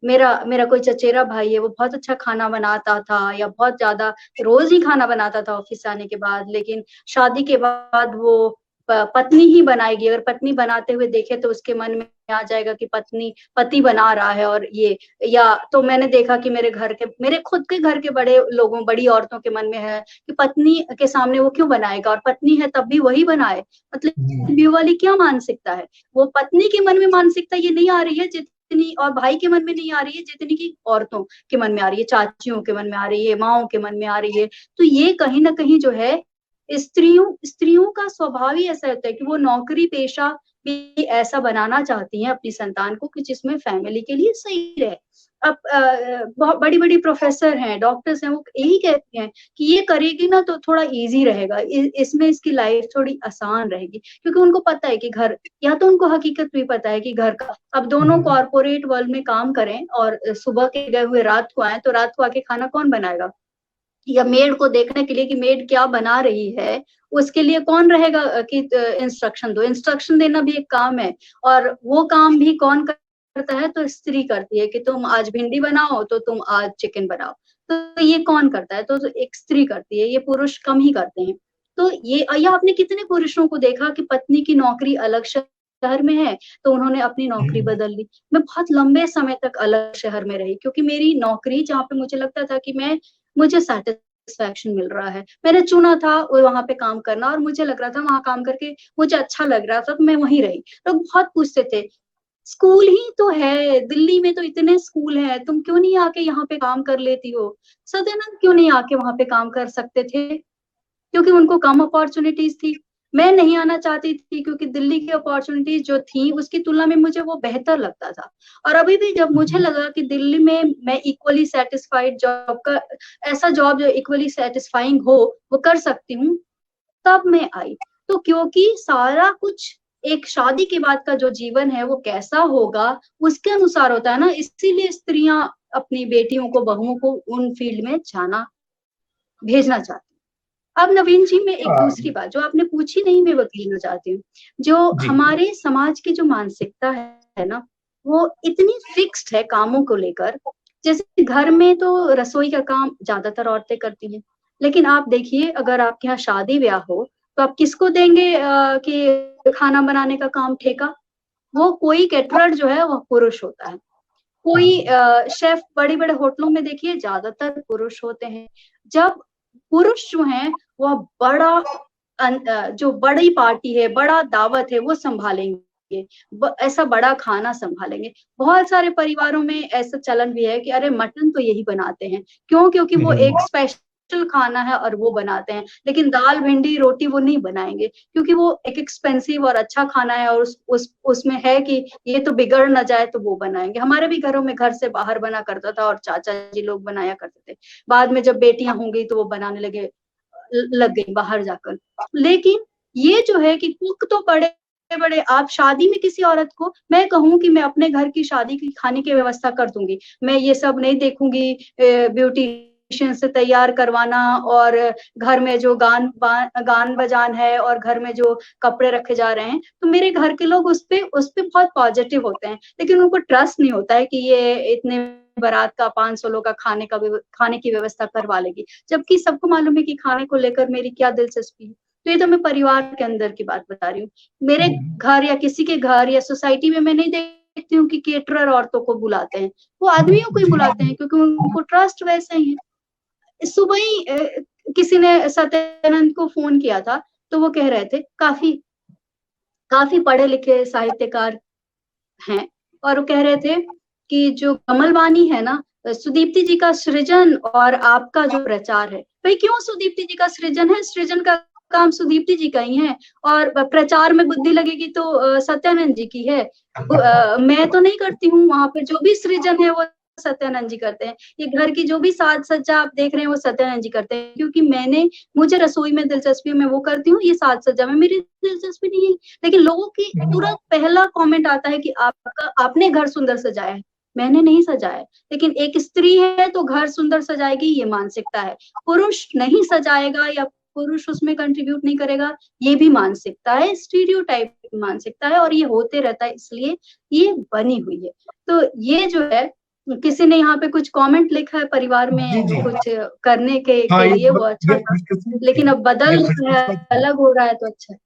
मेरा मेरा कोई चचेरा भाई है, वो बहुत अच्छा खाना बनाता था या बहुत ज़्यादा रोज़ ही खाना बनाता था ऑफ़िस से आने के बाद, लेकिन शादी के बाद वो पत्नी ही बनाएगी, अगर पत्नी बनाते हुए देखे तो उसके मन में आ जाएगा कि पति बना रहा है और ये या तो मैंने देखा कि मेरे खुद के घर के बड़ी औरतों के मन में है कि पत्नी के सामने वो क्यों बनाएगा और पत्नी है तब भी वही बनाए। हुँ, मतलब ये वाली क्या मानसिकता है? वो पत्नी के मन में मानसिकता ये नहीं आ रही है जितनी और भाई के मन में नहीं आ रही है जितनी कि औरतों के मन में आ रही है, चाचियों के मन में आ रही है, माँओं के मन में आ रही है। तो ये कहीं न कहीं जो है स्त्रियों स्त्रियों का स्वभाव ही ऐसा होता है कि वो नौकरी पेशा भी ऐसा बनाना चाहती हैं अपनी संतान को कि जिसमें फैमिली के लिए सही रहे। अब बहुत बड़ी-बड़ी प्रोफ़ेसर हैं, डॉक्टर्स हैं, वो यही कहती हैं कि ये करेगी ना तो थोड़ा ईज़ी रहेगा, इसमें इसकी लाइफ़ थोड़ी आसान रहेगी। क्योंकि उनको पता है कि घर या तो उनको हकीकत भी पता है कि घर का अब दोनों हुँ, कॉर्पोरेट वर्ल्ड में काम करें और सुबह के गए हुए रात को आएँ, तो रात को आके खाना कौन बनाएगा? या मेड को देखने के लिए कि मेड क्या बना रही है, उसके लिए कौन रहेगा कि इंस्ट्रक्शन दो। इंस्ट्रक्शन देना भी एक काम है और वो काम भी कौन करता है तो स्त्री करती है कि तुम आज भिंडी बनाओ, तो तुम आज चिकन बनाओ। तो ये कौन करता है? तो एक स्त्री करती है, ये पुरुष कम ही करते हैं। तो ये या आपने कितने पुरुषों को देखा कि पत्नी की नौकरी अलग शहर में है, तो उन्होंने अपनी नौकरी हुँ, बदल ली। मैं बहुत लंबे समय तक अलग शहर में रही क्योंकि मेरी नौकरी जहाँ पे मुझे लगता था कि मुझे सैटिस्फैक्शन मिल रहा है। मैंने चुना था वहाँ पे काम करना और मुझे लग रहा था वहाँ काम करके मुझे अच्छा लग रहा था तो मैं वहीं रही। लोग बहुत पूछते थे स्कूल ही तो है, दिल्ली में तो इतने स्कूल हैं, तुम क्यों नहीं आके यहाँ पे काम कर लेती हो? सत्यानंद क्यों नहीं आके वहाँ पे काम कर सकते थे? क्योंकि उनको कम अपॉर्चुनिटीज थी। मैं नहीं आना चाहती थी क्योंकि दिल्ली की अपॉर्चुनिटीज जो थी उसकी तुलना में मुझे वो बेहतर लगता था। और अभी भी जब मुझे लगा कि दिल्ली में मैं इक्वली सेटिस्फाइड जॉब का, ऐसा जॉब जो इक्वली सेटिस्फाइंग हो वो कर सकती हूँ, तब मैं आई। तो क्योंकि सारा कुछ एक शादी के बाद का जो जीवन है वो कैसा होगा उसके अनुसार होता है ना, इसीलिए स्त्रियां अपनी बेटियों को, बहुओं को उन फील्ड में जाना, भेजना चाहती। अब नवीन जी, मैं एक हाँ, दूसरी बात जो आपने पूछी नहीं, मैं वो कहना चाहती हूँ। जो जी। हमारे समाज की जो मानसिकता है ना, वो इतनी फिक्स्ड है कामों को लेकर। जैसे घर में तो रसोई का काम ज्यादातर औरतें करती हैं, लेकिन आप देखिए अगर आपके यहाँ शादी ब्याह हो तो आप किसको देंगे कि खाना बनाने का काम ठेका? वो कोई कैटरर जो है वो पुरुष होता है। कोई शेफ बड़े-बड़े होटलों में देखिए ज्यादातर पुरुष होते हैं। जब पुरुष जो हैं वह बड़ा जो बड़ी पार्टी है, बड़ा दावत है वो सँभालेंगे। ऐसा बड़ा खाना सँभालेंगे। बहुत सारे परिवारों में ऐसा चलन भी है कि अरे मटन तो यही बनाते हैं। क्यों? क्योंकि वो एक स्पेशल खाना है और वो बनाते हैं। लेकिन दाल, भिंडी, रोटी वो नहीं बनाएँगे क्योंकि वो एक एक्सपेंसिव और अच्छा खाना है और उसमें है कि ये तो बिगड़ ना जाए तो वो बनाएँगे। हमारे भी घरों में घर से बाहर बना करता था और चाचा जी लोग बनाया करते थे। बाद में जब बेटियाँ हो गई तो वो बनाने लग गई बाहर जाकर। लेकिन ये जो है कि कुक तो बड़े-बड़े, आप शादी में किसी औरत को मैं कहूँ कि मैं अपने घर की शादी की खाने की व्यवस्था कर दूँगी। मैं ये सब नहीं देखूँगी ब्यूटीशियन से तैयार करवाना और घर में जो गान-बजान है और घर में जो कपड़े रखे जा रहे हैं, तो मेरे घर के लोग उस पे बहुत पॉजिटिव होते हैं। लेकिन उनको ट्रस्ट नहीं होता है कि ये इतने बारात का 500 लोग का खाने की व्यवस्था करवा लेगी। जबकि सबको मालूम है कि खाने को लेकर मेरी क्या दिलचस्पी है। तो ये तो मैं परिवार के अंदर की बात बता रही हूँ। मेरे घर या किसी के घर या सोसाइटी में मैं नहीं देखती हूँ कि केटरर औरतों को बुलाते हैं। वो आदमियों को ही बुलाते हैं क्योंकि उनको ट्रस्ट वैसा ही है। सुबह ही किसी ने सत्यानंद को फ़ोन किया था, तो वो कह रहे थे काफ़ी काफ़ी पढ़े-लिखे साहित्यकार हैं और वो कह रहे थे कि जो कमल बानी है ना, सुदीप्ति जी का सृजन और आपका जो प्रचार है, भाई क्यों सुदीप्ति जी का सृजन है? सृजन का काम सुदीप्ति जी का ही है और प्रचार में बुद्धि लगेगी तो सत्यानंद जी की है। मैं तो नहीं करती हूँ, वहाँ पे जो भी सृजन है वो सत्यानंद जी करते हैं। ये घर की जो भी साज-सज्जा आप देख रहे हैं वो सत्यानंद जी करते हैं क्योंकि मुझे रसोई में दिलचस्पी है, मैं वो करती हूँ, ये साज-सज्जा में मेरी दिलचस्पी नहीं है। लेकिन लोगों की तुरंत पहला कमेंट आता है कि आपने घर सुंदर सजाया है। मैंने नहीं सजाया है, लेकिन एक स्त्री है तो घर सुंदर सजाएगी ये मानसिकता है। पुरुष नहीं सजाएगा या पुरुष उसमें कंट्रीब्यूट नहीं करेगा, ये भी मानसिकता है, स्टीरियोटाइप मानसिकता है और ये होते रहता है इसलिए ये बनी हुई है। तो ये जो है किसी ने यहाँ पे कुछ कमेंट लिखा है परिवार जी, में जी। कुछ करने हाँ, के लिए वो अच्छा ये था, खुशकिस्मत लेकिन अब ये बदल रहा है, खुशकिस्मत है। अलग हो रहा है तो अच्छा है।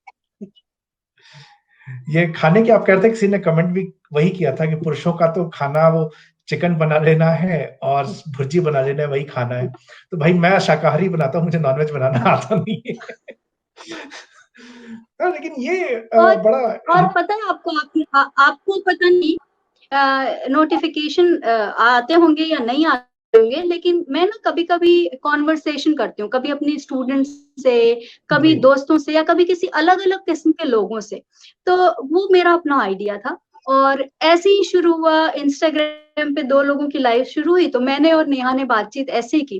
ये खाने की आप कह रहे थे, किसी ने कमेंट भी वही किया था कि पुरुषों का तो खाना वो चिकन बना लेना है और भुर्जी बना लेना है, वही खाना है। तो भाई मैं शाकाहारी बनाता हूँ, मुझे नॉन-वेज बनाना आता नहीं है। हाँ, लेकिन ये और बड़ा और पता है आपको आपको पता नहीं नोटिफिकेशन आते होंगे या नहीं आते होंगे, लेकिन मैं ना कभी-कभी कॉन्वर्सेशन करती हूँ, कभी अपनी स्टूडेंट्स से, कभी जी। दोस्तों से या कभी किसी अलग-अलग किस्म के लोगों से। तो वो मेरा अपना आइडिया था और ऐसे ही शुरू हुआ, इंस्टाग्राम पे 2 लोगों की लाइव शुरू हुई, तो मैंने और नेहा ने बातचीत ऐसे ही की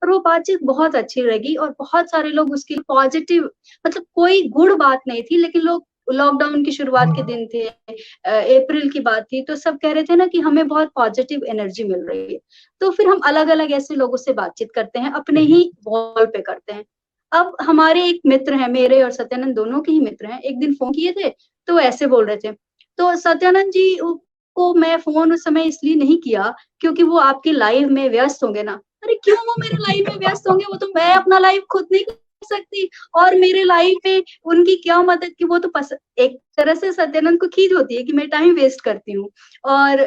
और वो बातचीत बहुत अच्छी लगी और बहुत सारे लोग उसकी पॉजिटिव, मतलब कोई गुड़ बात नहीं थी, लेकिन लोग लॉकडाउन की शुरुआत के दिन थे, अप्रैल की बात थी, तो सब कह रहे थे ना कि हमें बहुत पॉजिटिव एनर्जी मिल रही है। तो फिर हम अलग-अलग ऐसे लोगों से बातचीत करते हैं, अपने ही वॉल पे करते हैं। अब हमारे एक मित्र हैं, मेरे और सत्यानंद दोनों के ही मित्र हैं, एक दिन फ़ोन किए थे, तो ऐसे बोल रहे थे, तो सत्यानंद जी को मैं फ़ोन उस समय इसलिए नहीं किया क्योंकि वो आपकी लाइव में व्यस्त होंगे ना। अरे क्यों वो मेरे लाइव में व्यस्त होंगे? वो तो मैं अपना लाइव खुद नहीं कर सकती और मेरे लाइव में उनकी क्या मदद की, वो तो एक तरह से सत्यानंद को खीज होती है कि मैं टाइम वेस्ट करती हूँ और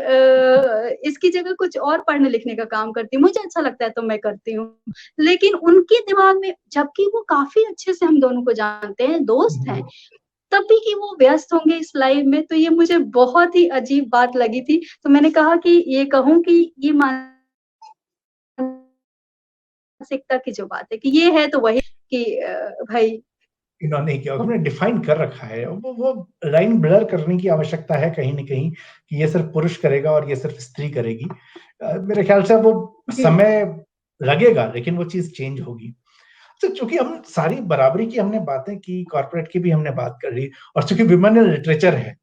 इसकी जगह कुछ और पढ़ने-लिखने का काम करती हूँ। मुझे अच्छा लगता है तो मैं करती हूँ। लेकिन उनके दिमाग में, जबकि वो काफ़ी अच्छे से हम दोनों को जानते हैं, दोस्त हैं, तभी कि वो व्यस्त होंगे इस लाइफ में, तो ये मुझे बहुत ही अजीब बात लगी थी। तो मैंने कहा कि ये कहूँ कि ये मानसिकता की जो बात है कि ये है तो वही कि भाई इन्होंने क्या उन्होंने डिफाइन कर रखा है, वो लाइन ब्लर करने की आवश्यकता है कहीं न कहीं कि ये सिर्फ़ पुरुष करेगा और ये सिर्फ़ स्त्री करेगी। मेरे ख़्याल से वो जी, समय लगेगा लेकिन वो चीज़ चेंज होगी। तो चूँकि हम सारी बराबरी की हमने बातें की, कॉर्पोरेट की भी हमने बात कर ली और चूँकि विमेन इन लिटरेचर है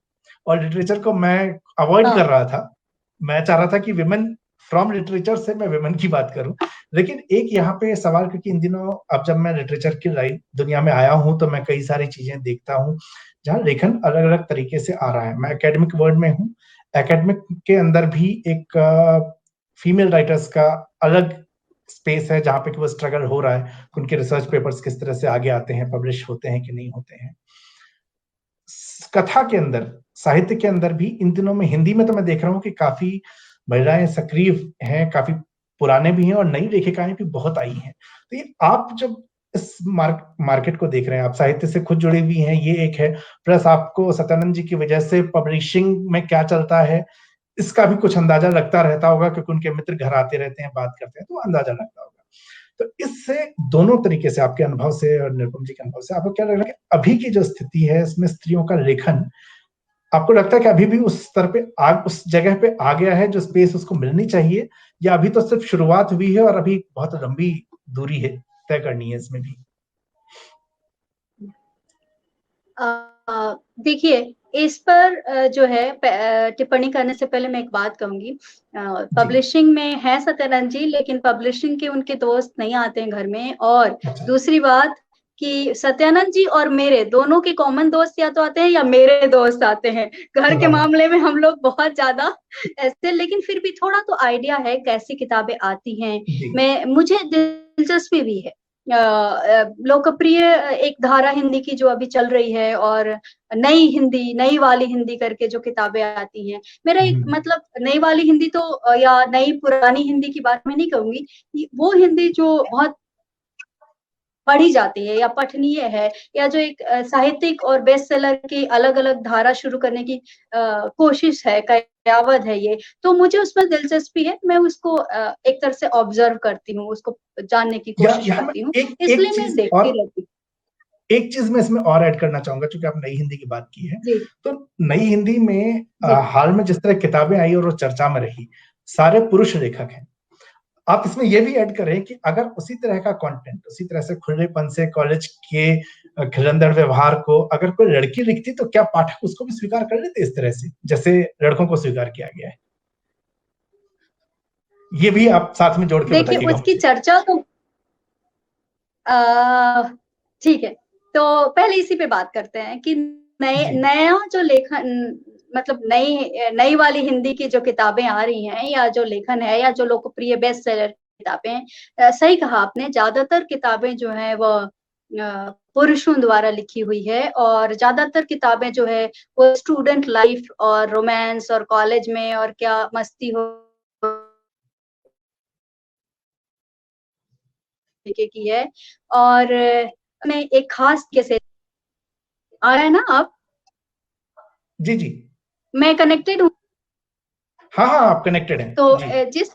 और लिटरेचर को मैं अवॉइड कर हाँ, रहा था। मैं चाह रहा था कि विमेन फ्रॉम लिटरेचर से मैं विमेन की बात करूँ। लेकिन एक यहाँ पे सवाल क्योंकि इन दिनों अब जब मैं लिटरेचर की लाइन दुनिया में आया हूँ, तो मैं कई सारी चीज़ें देखता हूँ, जहाँ लेखन अलग-अलग तरीके से आ रहा है। मैं एकेडमिक वर्ल्ड में हूँ। एकेडमिक के अंदर भी एक फीमेल राइटर्स का अलग स्पेस है, जहाँ पे कि वो स्ट्रगल हो रहा है। उनके रिसर्च पेपर्स किस तरह से आगे आते हैं, पब्लिश होते हैं कि नहीं होते हैं। कथा के अंदर, साहित्य के अंदर भी इन दिनों में हिंदी में तो मैं देख रहा हूँ कि काफ़ी महिलाएँ सक्रिय हैं, काफ़ी पुराने भी हैं और नई लेखिकाएँ भी बहुत आई हैं। तो ये आप जब इस मार्केट को देख रहे हैं, आप साहित्य से खुद जुड़ी हुई हैं, ये एक है, प्लस आपको सत्यानंद जी की वजह से पब्लिशिंग में क्या चलता है, इसका भी कुछ अंदाज़ा लगता रहता होगा क्योंकि उनके मित्र घर आते रहते हैं, बात करते हैं, तो अंदाज़ा लगता होगा। तो इससे दोनों तरीके से आपके अनुभव से और निरुपम जी के अनुभव से आपको क्या लग रहा है कि अभी की जो स्थिति है इसमें स्त्रियों का लेखन आपको लगता है कि अभी भी उस स्तर पे उस जगह पे आ गया है जो स्पेस उसको मिलनी चाहिए या अभी तो सिर्फ शुरुआत हुई है और अभी बहुत लंबी दूरी है तय करनी है इसमें भी? देखिए इस पर जो है टिप्पणी करने से पहले मैं एक बात कहूँगी। जी। पब्लिशिंग में है सत्यानंद जी, लेकिन पब्लिशिंग के उनके दोस्त नहीं आते हैं घर में और अच्छा। दूसरी बात कि सत्यानंद जी और मेरे दोनों के कॉमन दोस्त या तो आते हैं या मेरे दोस्त आते हैं। घर के वाह! मामले में हम लोग बहुत ज़्यादा ऐसे लेकिन फिर भी थोड़ा तो आइडिया है कैसी किताबें आती हैं। जी। मुझे दिलचस्पी भी है। लोकप्रिय एक धारा हिंदी की जो अभी चल रही है और नई वाली हिंदी करके जो किताबें आती हैं। मेरा एक हुँ। मतलब नई वाली हिंदी तो या नई पुरानी हिंदी की बात मैं नहीं कहूँगी। वो हिंदी जो बहुत पढ़ी जाती है या पठनीय है या जो एक साहित्यिक और बेस्ट सेलर की अलग-अलग धारा शुरू करने की कोशिश है, कयावत है ये, तो मुझे उसमें दिलचस्पी है। मैं उसको एक तरह से ऑब्ज़र्व करती हूँ, उसको जानने की या कोशिश यहाँ मैं करती हूँ, एक एक इसलिए मैं चीज़ देखती और रहती हूँ। एक चीज़ मैं इसमें और ऐड करना चाहूँगा चूँकि आप नई हिंदी की बात की है। जी, तो नई हिंदी में जी। हाल में जिस तरह किताबें आई और वो चर्चा में रही, सारे पुरुष लेखक हैं। आप इसमें ये भी ऐड करें कि अगर उसी तरह का कंटेंट, उसी तरह से खुलेपन से कॉलेज के खिलंदड़ व्यवहार को अगर कोई लड़की लिखती तो क्या पाठक उसको भी स्वीकार कर लेते इस तरह से, जैसे लड़कों को स्वीकार किया गया है? ये भी आप साथ में जोड़ के देखिए बताइएगा उसकी मुझे। चर्चा तो ठीक है, तो पहले इसी पे बात करते हैं कि नए जी। नया जो लेखन मतलब नई वाली हिंदी की जो किताबें आ रही हैं या जो लेखन है या जो लोकप्रिय बेस्ट सेलर किताबें हैं सही कहा आपने ज़्यादातर किताबें जो हैं वो पुरुषों द्वारा लिखी हुई है और ज़्यादातर किताबें जो है वो स्टूडेंट लाइफ और रोमांस और कॉलेज में और क्या मस्ती हो तरीके की है और मैं एक खास कैसे आ रहा है ना आप? जी, जी। मैं कनेक्टेड हूँ। हाँ, हाँ, आप कनेक्टेड हैं। तो जी। जिस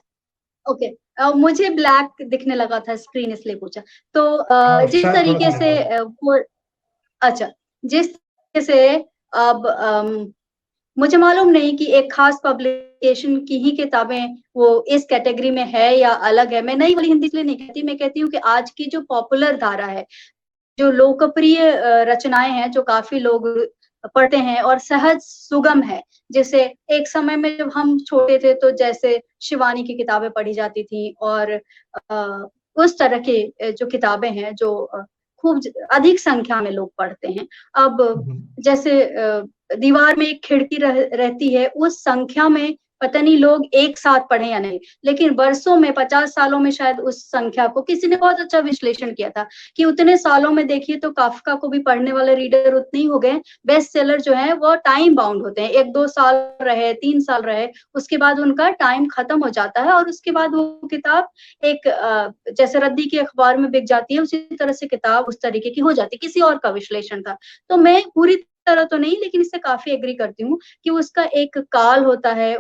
ओके मुझे ब्लैक दिखने लगा था स्क्रीन इसलिए पूछा। तो हाँ, जिस शायद तरीके थोड़ा-सा से नेटवर्क वो अच्छा, जिस तरीके से अब मुझे मालूम नहीं कि एक खास पब्लिकेशन की ही किताबें वो इस कैटेगरी में है या अलग है। मैं नई वाली हिंदी इसलिए नहीं कहती, मैं कहती हूँ कि आज की जो पॉपुलर धारा है जो लोकप्रिय रचनाएँ हैं, जो काफ़ी लोग पढ़ते हैं और सहज सुगम है। जैसे एक समय में जब हम छोटे थे तो जैसे शिवानी की किताबें पढ़ी जाती थी और उस तरह के जो किताबें हैं जो खूब अधिक संख्या में लोग पढ़ते हैं। अब हुँ, हुँ। जैसे दीवार में एक खिड़की रहती है, उस संख्या में पता नहीं लोग एक साथ पढ़ें या नहीं, लेकिन वर्षों में 50 सालों में शायद उस संख्या को किसी ने बहुत अच्छा विश्लेषण किया था कि उतने सालों में देखिए तो काफ़्का को भी पढ़ने वाले रीडर उतने ही हो गए। बेस्ट सेलर जो है वो टाइम बाउंड होते हैं। 1-2 साल रहे, 3 साल रहे, उसके बाद उनका टाइम खत्म हो जाता है और उसके बाद वो किताब एक जैसे रद्दी की अखबार में बिक जाती है, उसी तरह से किताब उस तरीके की हो जाती है, किसी और का विश्लेषण था। तो मैं पूरी तरह तो नहीं, लेकिन इससे काफ़ी एग्री करती हूँ कि उसका एक काल होता है,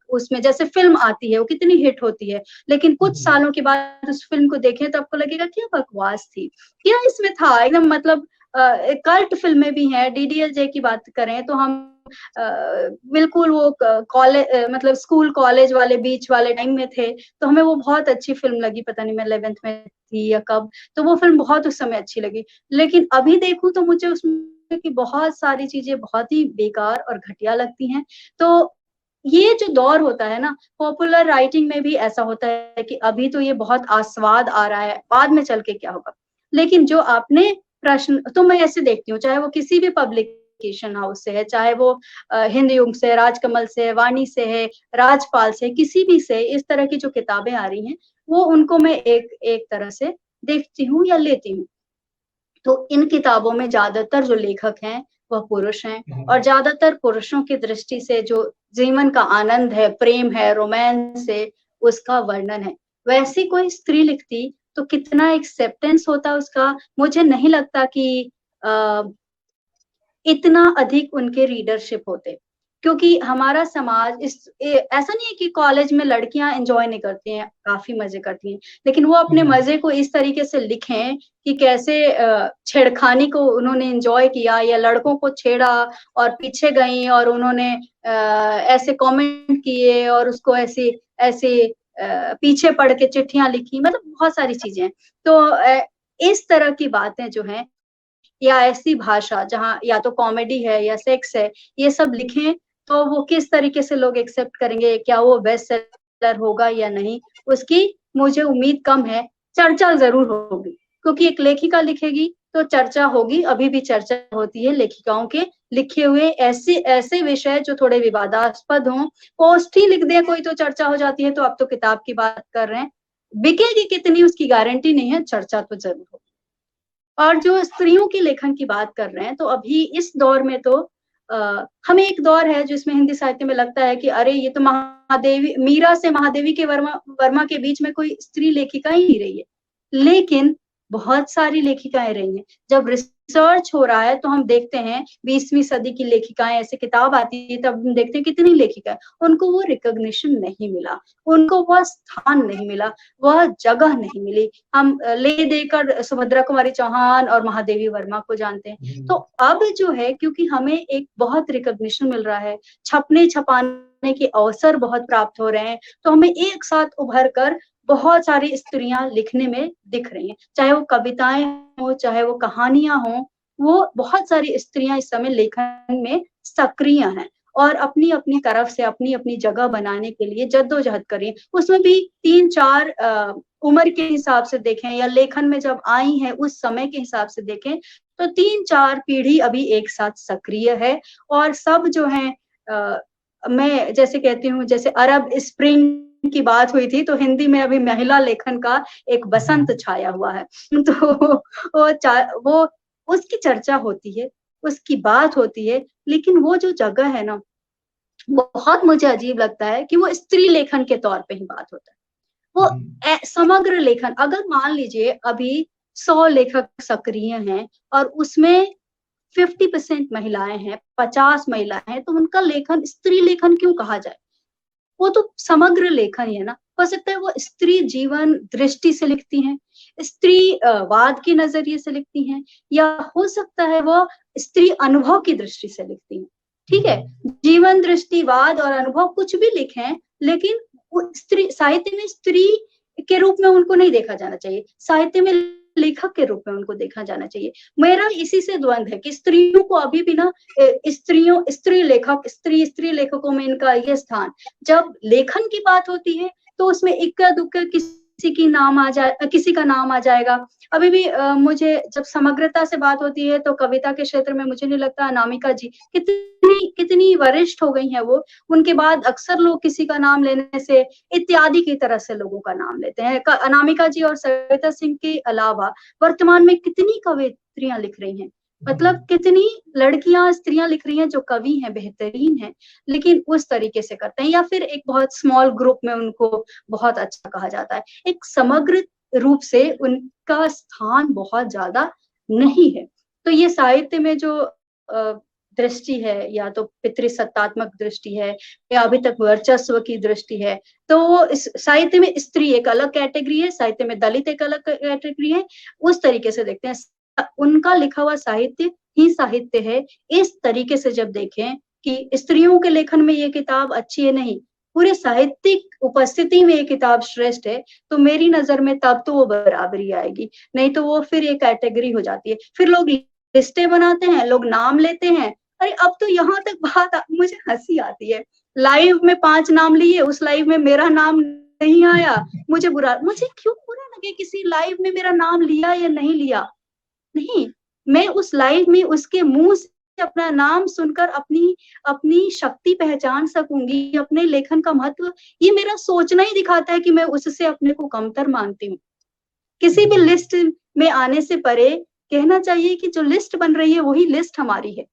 उसमें जैसे फ़िल्म आती है, वो कितनी हिट होती है, लेकिन कुछ जी। सालों के बाद उस फ़िल्म को देखें तो आपको लगेगा क्या बकवास थी, क्या इसमें था? एकदम मतलब कल्ट फ़िल्में भी हैं, डीडीएलजे की बात करें तो हम अ, बिल्कुल वो मतलब स्कूल कॉलेज वाले बीच वाले टाइम में थे, तो हमें वो बहुत अच्छी फ़िल्म लगी, पता नहीं मैं 11th में थी या कब, तो वो फ़िल्म बहुत उस समय अच्छी लगी। लेकिन अभी देखूँ तो मुझे उसमें की बहुत सारी चीज़ें बहुत ही बेकार और घटिया लगती हैं। तो ये जो दौर होता है ना, पॉपुलर राइटिंग में भी ऐसा होता है कि अभी तो ये बहुत आस्वाद आ रहा है, बाद में चल के क्या होगा। लेकिन जो आपने प्रश्न तो मैं ऐसे देखती हूँ, चाहे वो किसी भी पब्लिकेशन हाउस से है, चाहे वो हिंद युग से, राजकमल से है, वाणी से है, राजपाल से, किसी भी से इस तरह की जो किताबें आ रही हैं, वो उनको मैं एक एक तरह से देखती हूँ या लेती हूँ। तो इन किताबों में ज़्यादातर जो लेखक हैं, वह पुरुष हैं और हुँ, ज़्यादातर पुरुषों की दृष्टि से जो जीवन का आनंद है, प्रेम है, रोमांस है, उसका वर्णन है। वैसी कोई स्त्री लिखती, तो कितना एक्सेप्टेंस होता उसका, मुझे नहीं लगता कि अ, इतना अधिक उनके रीडरशिप होते। क्योंकि हमारा समाज ऐसा नहीं है कि कॉलेज में लड़कियाँ एन्जॉय नहीं करती हैं, काफ़ी मज़े करती हैं। लेकिन वो अपने हुँ, मज़े को इस तरीके से लिखें कि कैसे छेड़खानी को उन्होंने एन्जॉय किया या लड़कों को छेड़ा और पीछे गईं और उन्होंने ऐसे कमेंट किए और उसको ऐसे ऐसे पीछे पड़ के चिट्ठियाँ लिखी, मतलब बहुत सारी चीज़ें हैं। तो इस तरह की बातें जो हैं या ऐसी भाषा जहाँ या तो कॉमेडी है या सेक्स है, ये सब लिखें तो वो किस तरीके से लोग एक्सेप्ट करेंगे, क्या वो बेस्ट सेलर होगा या नहीं, उसकी मुझे उम्मीद कम है, चर्चा ज़रूर होगी। क्योंकि एक लेखिका लिखेगी तो चर्चा होगी, अभी भी चर्चा होती है लेखिकाओं के लिखे हुए ऐसे ऐसे विषय जो थोड़े विवादास्पद हों, पोस्ट ही लिख दें कोई तो चर्चा हो जाती है, तो अब तो किताब की बात कर रहे हैं। बिकेगी कितनी उसकी गारंटी नहीं है, चर्चा तो ज़रूर होगी। और जो स्त्रियों के लेखन की बात कर रहे हैं, तो अभी इस दौर में तो हमें एक दौर है जिसमें हिंदी साहित्य में लगता है कि अरे ये तो महादेवी मीरा से महादेवी के वर्मा वर्मा के बीच में कोई स्त्री लेखिका ही नहीं रही है। लेकिन बहुत सारी लेखिकाएँ रही हैं। जब रिसर्च हो रहा है तो हम देखते हैं 20वीं सदी की लेखिकाएँ ऐसे किताब आती है तब हम देखते हैं कितनी लेखिका है, उनको वो रिकॉग्निशन नहीं मिला, उनको वह स्थान नहीं मिला, वह जगह नहीं मिली। हम ले देकर सुभद्रा कुमारी चौहान और महादेवी वर्मा को जानते हैं। तो हुँ, अब जो है क्योंकि हमें एक बहुत रिकॉग्निशन मिल रहा है, छपने-छपाने के अवसर बहुत प्राप्त हो रहे हैं, तो हमें एक साथ उभर कर बहुत सारी स्त्रियाँ लिखने में दिख रही हैं। चाहे वो कविताएँ हों, चाहे वो कहानियाँ हों, वो बहुत सारी स्त्रियाँ इस समय लेखन में सक्रिय हैं और अपनी-अपनी तरफ से अपनी-अपनी जगह बनाने के लिए जद्दोजहद कर रही हैं। उसमें भी 3-4 उम्र के हिसाब से देखें या लेखन में जब आई हैं उस समय के हिसाब से देखें, तो 3-4 पीढ़ी अभी एक साथ सक्रिय है और सब जो हैं मैं जैसे कहती हूँ जैसे अरब स्प्रिंग की बात हुई थी, तो हिंदी में अभी महिला लेखन का एक हुँ, बसंत छाया हुआ है। तो वो उसकी चर्चा होती है, उसकी बात होती है, लेकिन वो जो जगह है ना, बहुत मुझे अजीब लगता है कि वो स्त्री लेखन के तौर पे ही बात होता है। वो हुँ, समग्र लेखन अगर मान लीजिए अभी 100 लेखक सक्रिय हैं और उसमें 50% महिलाएँ हैं, 50 महिलाएँ हैं, तो उनका लेखन स्त्री लेखन क्यों कहा जाए? वो तो समग्र लेखन ही है ना। हो सकता है वो स्त्री जीवन दृष्टि से लिखती हैं, स्त्री वाद के नज़रिए से लिखती हैं या हो सकता है वो स्त्री अनुभव की दृष्टि से लिखती हैं, ठीक है? हुँ, जीवन दृष्टि, वाद और अनुभव कुछ भी लिखें, लेकिन वो स्त्री साहित्य में स्त्री के रूप में उनको नहीं देखा जाना चाहिए। साहित्य में लेखक के रूप में उनको देखा जाना चाहिए। मेरा इसी से द्वंद है कि स्त्रियों को अभी भी ना स्त्री लेखकों में इनका ये स्थान जब लेखन की बात होती है तो उसमें इक्का-दुक्का किसी का नाम आ जाएगा। अभी भी मुझे जब समग्रता से बात होती है तो कविता के क्षेत्र में मुझे नहीं लगता अनामिका जी कितनी कितनी वरिष्ठ हो गई हैं वो। उनके बाद अक्सर लोग किसी का नाम लेने से इत्यादि की तरह से लोगों का नाम लेते हैं। क अनामिका जी और सविता सिंह के अलावा वर्तमान में कितनी कवयित्रियाँ लिख रही हैं। मतलब हुँ, कितनी लड़कियाँ, स्त्रियाँ लिख रही हैं जो कवि हैं, बेहतरीन हैं, लेकिन उस तरीके से करते हैं या फिर एक बहुत स्मॉल ग्रुप में उनको बहुत अच्छा कहा जाता है। एक समग्र रूप से उनका स्थान बहुत ज़्यादा नहीं है। तो ये साहित्य में जो दृष्टि है, या तो पितृसत्तात्मक दृष्टि है, या अभी तक वर्चस्व की दृष्टि है। तो इस साहित्य में स्त्री एक अलग कैटेगरी है, साहित्य में दलित एक अलग कैटेगरी है, उस तरीके से देखते हैं। उनका लिखा हुआ साहित्य ही साहित्य है। इस तरीके से जब देखें कि स्त्रियों के लेखन में ये किताब अच्छी है, नहीं, पूरे साहित्यिक उपस्थिति में ये किताब श्रेष्ठ है, तो मेरी नज़र में तब तो वो बराबरी आएगी, नहीं तो वो फिर एक कैटेगरी हो जाती है। फिर लोग लिस्टें बनाते हैं, लोग नाम लेते हैं। अरे अब तो यहाँ तक बात मुझे हँसी आती है। लाइव में 5 नाम लिए, उस लाइव में मेरा नाम नहीं आया, मुझे क्यों बुरा लगे किसी लाइव में मेरा नाम लिया या नहीं लिया? नहीं, मैं उस लाइव में उसके मुँह से अपना नाम सुनकर अपनी शक्ति पहचान सकूँगी, अपने लेखन का महत्व, ये मेरा सोचना ही दिखाता है कि मैं उससे अपने को कमतर मानती हूँ। किसी भी लिस्ट में आने से परे कहना चाहिए कि जो लिस्ट बन रही है वही लिस्ट हमारी है।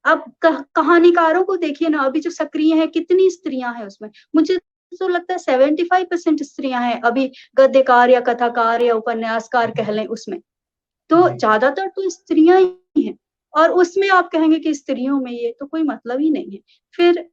अब कहानीकारों को देखिए ना, अभी जो सक्रिय हैं, कितनी स्त्रियाँ हैं उसमें। मुझे तो लगता है 75% स्त्रियाँ हैं अभी, गद्यकार या कथाकार या उपन्यासकार कह लें उसमें। तो ज़्यादातर तो स्त्रियाँ ही हैं, और उसमें आप कहेंगे कि स्त्रियों में ये तो कोई मतलब ही नहीं है। फिर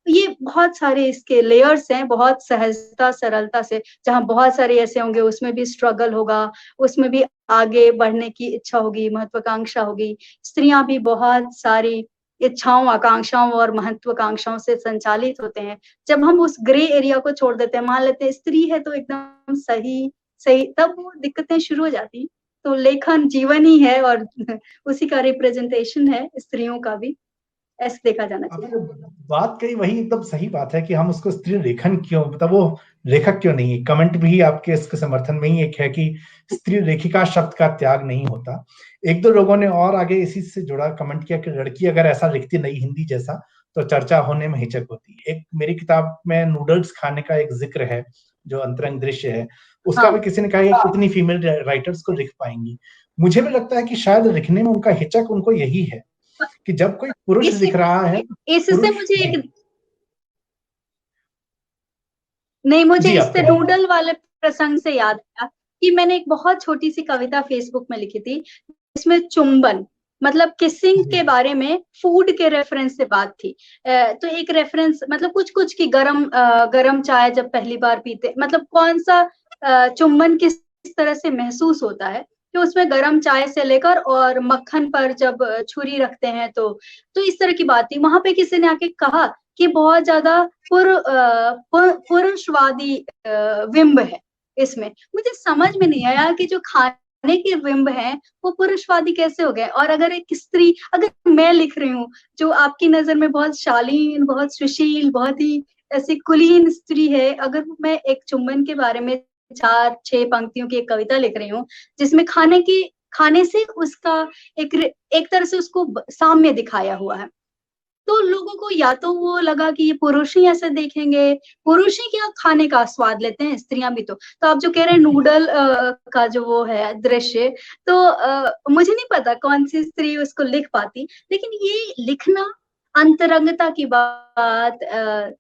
ये बहुत सारे इसके लेयर्स हैं, बहुत सहजता, सरलता से, जहाँ बहुत सारे ऐसे होंगे उसमें भी स्ट्रगल होगा, उसमें भी आगे बढ़ने की इच्छा होगी, महत्वाकांक्षा होगी। स्त्रियाँ भी बहुत सारी इच्छाओं, आकांक्षाओं और महत्वाकांक्षाओं से संचालित होते हैं। जब हम उस ग्रे एरिया को छोड़ देते हैं, मान लेते हैं स्त्री है तो एकदम सही, तब वो दिक्कतें शुरू हो जाती हैं। तो लेखन जीवन ही है और उसी का रिप्रेजेंटेशन है स्त्रियों का भी, ऐसे देखा जाना चाहिए। आपने बात कही वही एकदम सही बात है कि हम उसको स्त्री लेखन क्यों, मतलब वो लेखक क्यों नहीं है। कमेंट भी आपके इसके समर्थन में ही एक है कि स्त्री लेखिका शब्द का त्याग नहीं होता। एक दो लोगों ने और आगे इसी से जुड़ा कमेंट किया कि लड़की अगर ऐसा लिखती नई हिंदी जैसा तो चर्चा होने में हिचक होती। एक मेरी किताब में नूडल्स खाने का एक जिक्र है जो अंतरंग दृश्य है, उसका भी किसी ने कहा कि कितनी फीमेल राइटर्स को लिख पाएंगी। मुझे भी लगता है कि शायद लिखने में उनका हिचक उनको यही है कि जब कोई पुरुष लिख रहा है, इससे मुझे एक नहीं, मुझे इससे नूडल वाले प्रसंग से याद आया कि मैंने एक बहुत छोटी सी कविता फेसबुक में लिखी थी, इसमें चुंबन मतलब किसिंग के बारे में फूड के रेफरेंस से बात थी। तो एक रेफरेंस मतलब कुछ की गरम चाय जब पहली बार पीते, मतलब कौन सा चुंबन किस तरह से महसूस होता है, तो उसमें गरम चाय से लेकर और मक्खन पर जब छुरी रखते हैं तो इस तरह की बात थी। वहां पे किसी ने आके कहा कि बहुत ज्यादा पुरुषवादी विंब है इसमें। मुझे समझ में नहीं आया कि जो खाने के विंब हैं वो पुरुषवादी कैसे हो गए। और अगर एक स्त्री, अगर मैं लिख रही हूँ जो आपकी नजर में बहुत शालीन, बहुत सुशील, बहुत ही ऐसी कुलीन स्त्री है, अगर मैं एक चुंबन के बारे में 4-6 पंक्तियों की एक कविता लिख रही हूँ जिसमें खाने से उसका एक तरह से उसको साम्य दिखाया हुआ है, तो लोगों को या तो वो लगा कि ये पुरुष ही ऐसे देखेंगे, पुरुष ही क्या खाने का स्वाद लेते हैं, स्त्रियां भी तो आप जो कह रहे हैं नूडल का जो वो है दृश्य, तो मुझे नहीं पता कौन सी स्त्री उसको लिख पाती, लेकिन ये लिखना अंतरंगता की बात,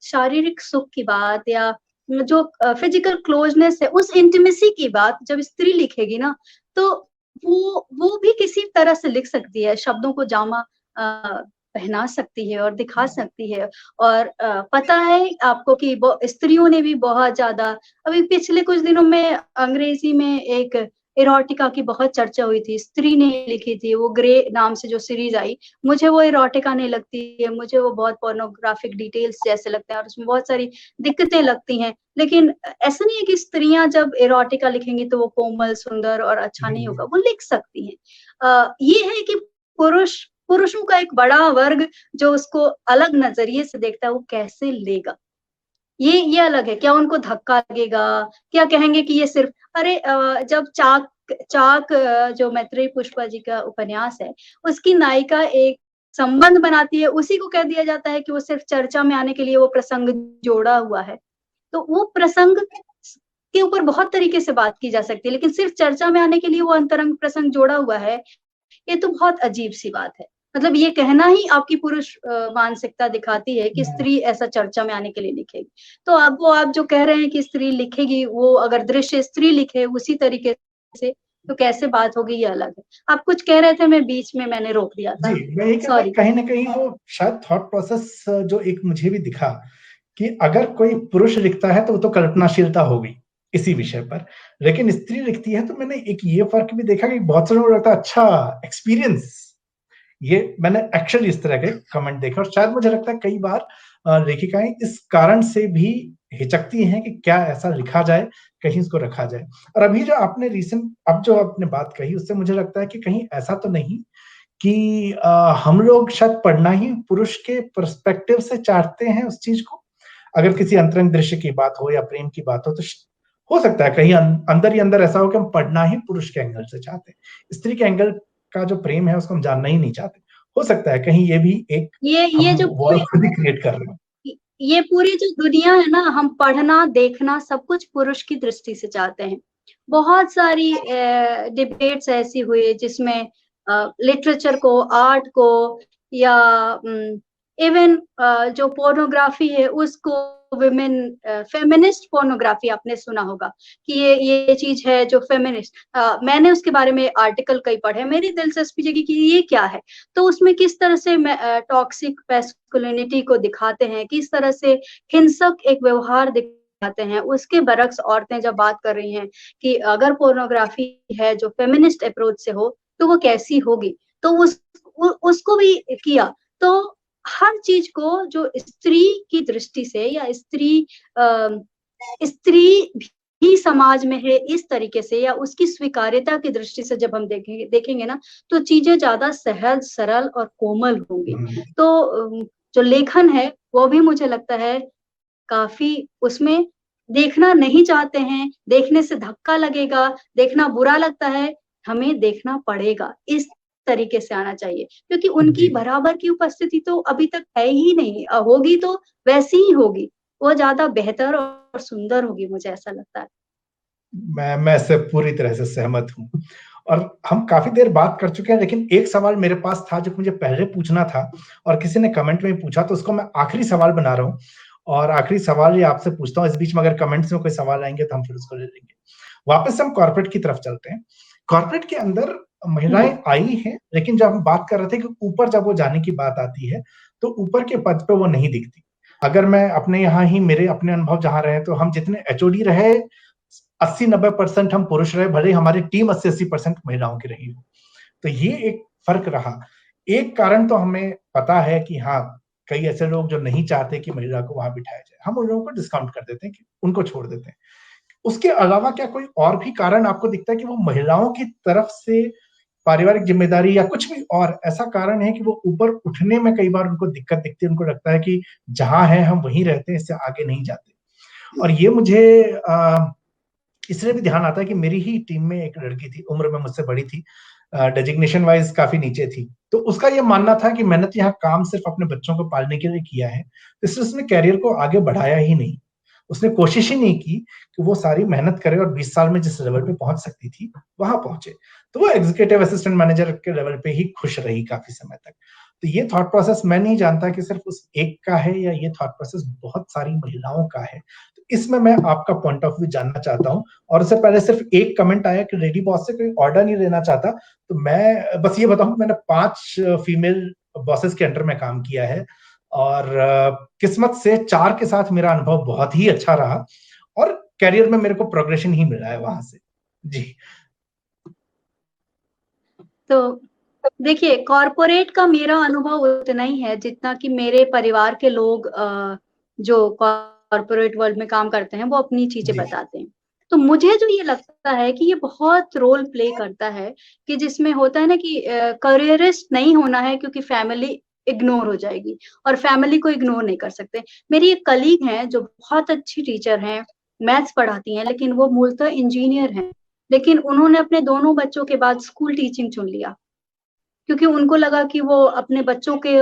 शारीरिक सुख की बात, या जो फिजिकल क्लोजनेस है, उस इंटीमेसी की बात जब स्त्री लिखेगी ना, तो वो भी किसी तरह से लिख सकती है, शब्दों को जामा पहना सकती है और दिखा सकती है। और पता है आपको कि स्त्रियों ने भी बहुत ज्यादा, अभी पिछले कुछ दिनों में अंग्रेजी में एक इरोटिका की बहुत चर्चा हुई थी, स्त्री ने लिखी थी, वो ग्रे नाम से जो सीरीज आई, मुझे वो इरोटिका नहीं लगती है, मुझे वो बहुत पोर्नोग्राफिक डिटेल्स जैसे लगते हैं और उसमें बहुत सारी दिक्कतें लगती हैं। लेकिन ऐसा नहीं है कि स्त्रियां जब इरोटिका लिखेंगी तो वो कोमल, सुंदर और अच्छा नहीं होगा, वो लिख सकती हैं। ये है कि पुरुषों का एक बड़ा वर्ग जो उसको अलग नजरिए से देखता है, वो कैसे लेगा, ये अलग है। क्या उनको धक्का लगेगा, क्या कहेंगे कि ये सिर्फ, अरे जब चाक जो मैत्रेयी पुष्पा जी का उपन्यास है, उसकी नायिका एक संबंध बनाती है, उसी को कह दिया जाता है कि वो सिर्फ चर्चा में आने के लिए वो प्रसंग जोड़ा हुआ है। तो वो प्रसंग के ऊपर बहुत तरीके से बात की जा सकती है, लेकिन सिर्फ चर्चा में आने के लिए वो अंतरंग प्रसंग जोड़ा हुआ है, ये तो बहुत अजीब सी बात है। मतलब ये कहना ही आपकी पुरुष मानसिकता दिखाती है कि स्त्री ऐसा चर्चा में आने के लिए लिखेगी। तो अब वो आप जो कह रहे हैं कि स्त्री लिखेगी, वो अगर दृश्य स्त्री लिखे उसी तरीके से, तो कैसे बात होगी ये अलग है। आप कुछ कह रहे थे, मैं बीच में मैंने रोक दिया था। जी, मैं ये कह रहा सॉरी। कहीं न कहीं वो शायद थॉट प्रोसेस जो एक मुझे भी दिखा कि अगर कोई पुरुष लिखता है तो वो तो कल्पनाशीलता हो गई इसी विषय पर, लेकिन स्त्री लिखती है तो मैंने एक ये फ़र्क भी देखा कि बहुत से लोगों को लगता है अच्छा एक्सपीरियंस, ये मैंने एक्चुअली इस तरह के कमेंट देखे और शायद मुझे लगता है कई बार लेखिकाएँ इस कारण से भी हिचकती हैं कि क्या ऐसा लिखा जाए, कहीं इसको रखा जाए। और अभी जो आपने अब जो आपने बात कही उससे मुझे लगता है कि कहीं ऐसा तो नहीं कि हम लोग शायद पढ़ना ही पुरुष के पर्सपेक्टिव से चाहते हैं उस चीज़ को। अगर किसी अंतरंग दृश्य की बात हो या प्रेम की बात हो तो हो सकता है कहीं अंदर ही अंदर ऐसा हो कि हम पढ़ना ही पुरुष के एंगल से चाहते हैं। स्त्री के एंगल का जो प्रेम है उसको हम जानना ही नहीं चाहते। हो सकता है कहीं ये भी एक ये हम जो वॉल खुद ही क्रिएट कर रहे हैं। ये पूरी जो दुनिया है ना, हम पढ़ना देखना सब कुछ पुरुष की दृष्टि से चाहते हैं। बहुत सारी डिबेट्स ऐसी हुई जिसमें लिटरेचर को, आर्ट को, या इवन जो पोर्नोग्राफी है उसको, विमेन फेमिनिस्ट पोर्नोग्राफी आपने सुना होगा कि ये चीज है जो फेमिनिस्ट, मैंने उसके बारे में आर्टिकल कई पढ़े, मेरी दिलचस्पी जगी कि ये क्या है। तो उसमें किस तरह से टॉक्सिक मैस्कुलिनिटी को दिखाते हैं, किस तरह से हिंसक एक व्यवहार दिखाते हैं, उसके बरक्स औरतें जब बात कर रही हैं कि अगर पोर्नोग्राफी है जो फेमिनिस्ट अप्रोच से हो तो वो कैसी होगी, तो उसको भी किया। तो हर चीज को जो स्त्री की दृष्टि से, या स्त्री भी समाज में है इस तरीके से, या उसकी स्वीकार्यता की दृष्टि से जब हम देखेंगे ना, तो चीजें ज्यादा सहज, सरल और कोमल होंगी। तो जो लेखन है वो भी मुझे लगता है काफी, उसमें देखना नहीं चाहते हैं, देखने से धक्का लगेगा, देखना बुरा लगता है, हमें देखना पड़ेगा, इस तरीके से आना चाहिए, क्योंकि उनकी जी। बराबर की उपस्थिति तो अभी तक है ही नहीं, होगी तो वैसी ही होगी, वो ज्यादा बेहतर और सुंदर होगी, मुझे ऐसा लगता है। मैं इससे पूरी तरह से सहमत हूँ और हम काफ़ी देर बात कर चुके हैं, लेकिन एक सवाल मेरे पास था जो मुझे पहले पूछना था और किसी ने कमेंट में पूछा, तो उसको मैं आखिरी सवाल बना रहा हूँ और आखिरी सवाल ये आपसे पूछता हूँ। इस बीच में अगर कमेंट्स में कोई सवाल आएँगे तो हम फिर उसको ले लेंगे। वापस हम कॉर्पोरेट की तरफ चलते हैं। कॉर्पोरेट के अंदर महिलाएँ आई हैं, लेकिन जब हम बात कर रहे थे कि ऊपर जब वो जाने की बात आती है, तो ऊपर के पद पे वो नहीं दिखती। अगर मैं अपने यहाँ ही मेरे अपने अनुभव जहाँ रहे, तो हम जितने एचओडी रहे 80-90% हम पुरुष रहे, भले ही हमारी टीम 80-80% महिलाओं की रही हो। तो ये एक फ़र्क रहा। एक कारण तो हमें पता है कि हाँ, कई ऐसे लोग जो नहीं चाहते कि महिला को वहाँ बिठाया जाए, हम उन लोगों को डिस्काउंट कर देते हैं कि उनको छोड़ देते हैं। उसके अलावा क्या कोई और भी कारण आपको दिखता है कि वो महिलाओं की तरफ से पारिवारिक ज़िम्मेदारी या कुछ भी और ऐसा कारण है कि वो ऊपर उठने में कई बार उनको दिक्कत दिखती है, उनको लगता है कि जहाँ हैं हम वहीं रहते हैं, इससे आगे नहीं जाते। और ये मुझे इसलिए भी ध्यान आता है कि मेरी ही टीम में एक लड़की थी, उम्र में मुझसे बड़ी थी, डेजिग्नेशन वाइज़ काफ़ी नीचे थी। तो उसका ये मानना था कि मैंने तो यहाँ काम सिर्फ़ अपने बच्चों को पालने के लिए किया है, इसलिए उसने करियर को आगे बढ़ाया ही नहीं। उसने कोशिश ही नहीं की कि वो सारी मेहनत करे और 20 साल में जिस लेवल पे पहुँच सकती थी, वहाँ पहुँचे। तो वो एग्ज़ीक्यूटिव असिस्टेंट मैनेजर के लेवल पे ही खुश रही काफ़ी समय तक। तो ये थॉट प्रोसेस मैं नहीं जानता कि सिर्फ़ उस एक का है या ये थॉट प्रोसेस बहुत सारी महिलाओं का है। तो इसमें मैं आपका पॉइंट ऑफ व्यू जानना चाहता हूँ और उससे पहले सिर्फ़ एक कमेंट आया कि लेडी बॉस से कोई ऑर्डर नहीं लेना चाहता, तो मैं बस ये बताऊँ मैंने 5 फीमेल बॉसेस के अंडर में काम किया है और किस्मत से 4 के साथ मेरा अनुभव बहुत ही अच्छा रहा और करियर में मेरे को प्रोग्रेशन ही मिला है वहाँ से। जी। तो देखिए, कॉर्पोरेट का मेरा अनुभव उतना ही है जितना कि मेरे परिवार के लोग जो कॉर्पोरेट वर्ल्ड में काम करते हैं वो अपनी चीजें जी। बताते हैं। तो मुझे जो ये लगता है कि ये बहुत रोल प्ले करता है, कि जिसमें होता है ना कि करियरिस्ट नहीं होना है, क्योंकि फैमिली इग्नोर हो जाएगी और फैमिली को इग्नोर नहीं कर सकते। मेरी एक कलीग हैं जो बहुत अच्छी टीचर हैं, मैथ्स पढ़ाती हैं, लेकिन वो मूलतः इंजीनियर हैं। लेकिन उन्होंने अपने दोनों बच्चों के बाद स्कूल टीचिंग चुन लिया, क्योंकि उनको लगा कि वो अपने बच्चों के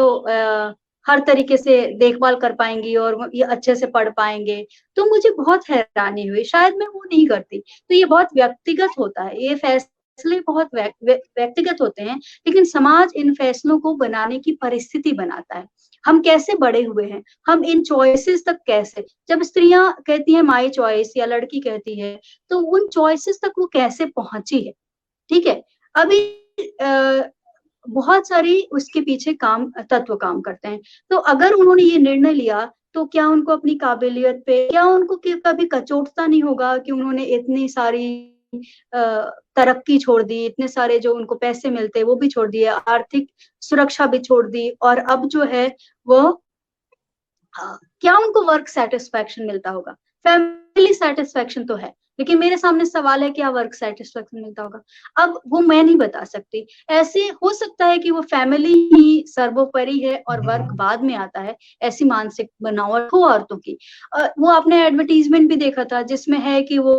हर तरीके से देखभाल कर पाएँगी और वो ये अच्छे से पढ़ पाएँगे। तो मुझे बहुत हैरानी हुई, शायद मैं वो नहीं करती। तो ये बहुत व्यक्तिगत होता है, ये फैसले बहुत व्यक्तिगत होते हैं, लेकिन समाज इन फैसलों को बनाने की परिस्थिति बनाता है। हम कैसे बड़े हुए हैं, हम इन चॉइसेस तक कैसे, जब स्त्रियाँ कहती हैं माय चॉइस या लड़की कहती है, तो उन चॉइसेस तक वो कैसे पहुँची है? ठीक है। अभी बहुत सारी उसके पीछे तत्व काम करते हैं। तो अगर उन्होंने ये निर्णय लिया, तो क्या उनको अपनी काबिलियत पे, क्या उनको कभी कचोटता नहीं होगा कि उन्होंने इतनी सारी तरक्की छोड़ दी, इतने सारे जो उनको पैसे मिलते हैं वो भी छोड़ दिए, आर्थिक सुरक्षा भी छोड़ दी, और अब जो है वो क्या उनको वर्क सेटिस्फैक्शन मिलता होगा? फैमिली सेटिस्फैक्शन तो है, लेकिन मेरे सामने सवाल है, क्या वर्क सेटिस्फैक्शन मिलता होगा? अब वो मैं नहीं बता सकती। ऐसे हो सकता है कि वो फैमिली ही सर्वोपरि है और वर्क बाद में आता है, ऐसी मानसिक बनावट हो औरतों की। वो आपने एडवर्टाइजमेंट भी देखा था जिसमें है कि वो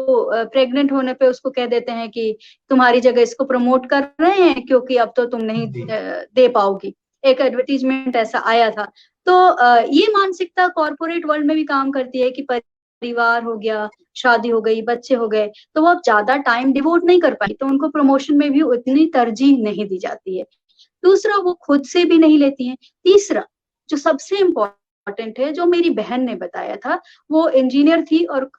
प्रेग्नेंट होने पे उसको कह देते हैं कि तुम्हारी जगह इसको प्रमोट कर रहे हैं क्योंकि अब तो तुम नहीं दे पाओगी। एक एडवर्टाइजमेंट ऐसा आया था। तो ये मानसिकता कॉर्पोरेट वर्ल्ड में भी काम करती है कि परिवार हो गया, शादी हो गई, बच्चे हो गए, तो वो अब ज्यादा टाइम डिवोट नहीं कर पाई, तो उनको प्रमोशन में भी उतनी तरजीह नहीं दी जाती है। दूसरा, वो खुद से भी नहीं लेती हैं। तीसरा, जो सबसे इम्पोर्टेंट है, जो मेरी बहन ने बताया था, वो इंजीनियर थी और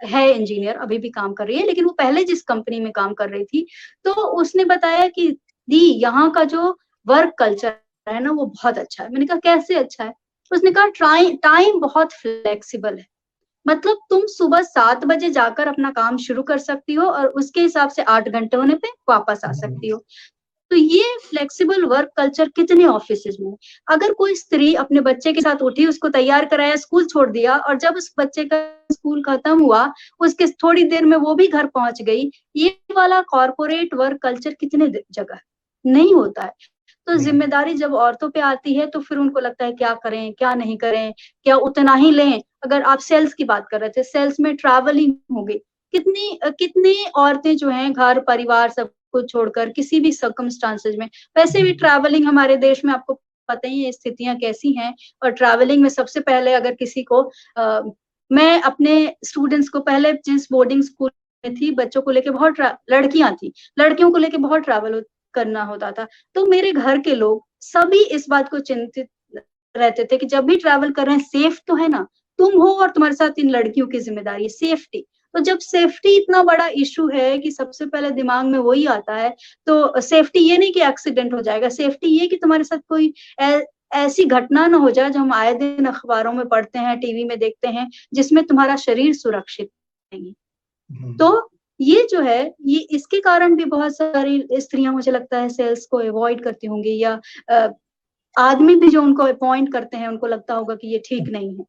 है इंजीनियर, अभी भी काम कर रही है, लेकिन वो पहले जिस कंपनी में काम कर रही थी, तो उसने बताया कि दी यहाँ का जो वर्क कल्चर है ना, वो बहुत अच्छा है। मैंने कहा कैसे अच्छा है? उसने कहा टाइम बहुत फ्लेक्सिबल है। मतलब तुम सुबह 7 बजे जाकर अपना काम शुरू कर सकती हो और उसके हिसाब से 8 घंटे होने पे वापस आ सकती हो। तो ये फ्लेक्सिबल वर्क कल्चर कितने ऑफिसेज में है। अगर कोई स्त्री अपने बच्चे के साथ उठी, उसको तैयार कराया, स्कूल छोड़ दिया, और जब उस बच्चे का स्कूल खत्म हुआ, उसके थोड़ी देर में वो भी घर पहुंच गई, ये वाला कॉर्पोरेट वर्क कल्चर कितने जगह नहीं होता है। तो जिम्मेदारी जब औरतों पे आती है, तो फिर उनको लगता है क्या करें, क्या नहीं करें, क्या उतना ही लें। अगर आप सेल्स की बात कर रहे थे, सेल्स में ट्रैवलिंग हो गई, कितनी औरतें जो हैं घर परिवार सब कुछ छोड़कर किसी भी सर्कमस्टांसेस में, वैसे भी ट्रैवलिंग हमारे देश में आपको पता ही है स्थितियां कैसी हैं। और ट्रैवलिंग में सबसे पहले अगर किसी को मैं अपने स्टूडेंट्स को, पहले जिस बोर्डिंग स्कूल में थी, बच्चों को लेके बहुत लड़कियां थी, लड़कियों को लेके बहुत ट्रैवल करना होता था। तो मेरे घर के लोग सभी इस बात को चिंतित रहते थे कि जब भी ट्रैवल कर रहे हैं, सेफ तो है ना? तुम हो और तुम्हारे साथ इन लड़कियों की जिम्मेदारी है, सेफ्टी। तो जब सेफ्टी इतना बड़ा इशू है कि सबसे पहले दिमाग में वही आता है, तो सेफ्टी ये नहीं कि एक्सीडेंट हो जाएगा, सेफ्टी ये कि तुम्हारे साथ कोई ऐसी घटना ना हो जाए जो हम आए दिन अखबारों में पढ़ते हैं, टीवी में देखते हैं, जिसमें तुम्हारा शरीर सुरक्षित नहीं है। तो ये जो है, ये इसके कारण भी बहुत सारी स्त्रियां मुझे लगता है सेल्स को अवॉइड करती होंगी, या आदमी भी जो उनको अपॉइंट करते हैं, उनको लगता होगा कि ये ठीक नहीं है।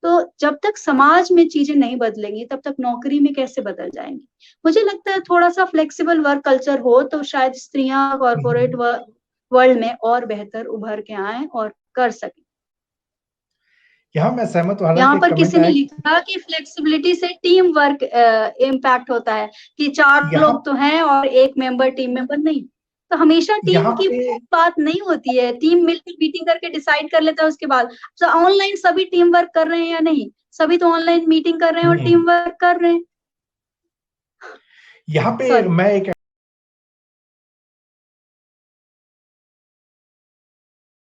तो जब तक समाज में चीजें नहीं बदलेंगी, तब तक नौकरी में कैसे बदल जाएंगी? मुझे लगता है थोड़ा सा फ्लेक्सिबल वर्क कल्चर हो तो शायद स्त्रियां कॉर्पोरेट वर्ल्ड में और बेहतर उभर के आए और कर सकें। यहाँ मैं सहमत हूँ, यहाँ हालांकि पर कमेंट किसी ने आया लिखा कि फ्लेक्सिबिलिटी से टीम वर्क इम्पैक्ट होता है, कि 4 यहाँ लोग तो हैं और एक मेंबर टीम मेंबर नहीं। तो हमेशा टीम यहाँ की पे बात नहीं होती है, टीम मिलकर मीटिंग करके डिसाइड कर लेता है उसके बाद। तो ऑनलाइन सभी टीम वर्क कर रहे हैं या नहीं? सभी तो ऑनलाइन मीटिंग कर रहे हैं और टीम वर्क कर रहे हैं। यहाँ पे सॉरी। मैं एक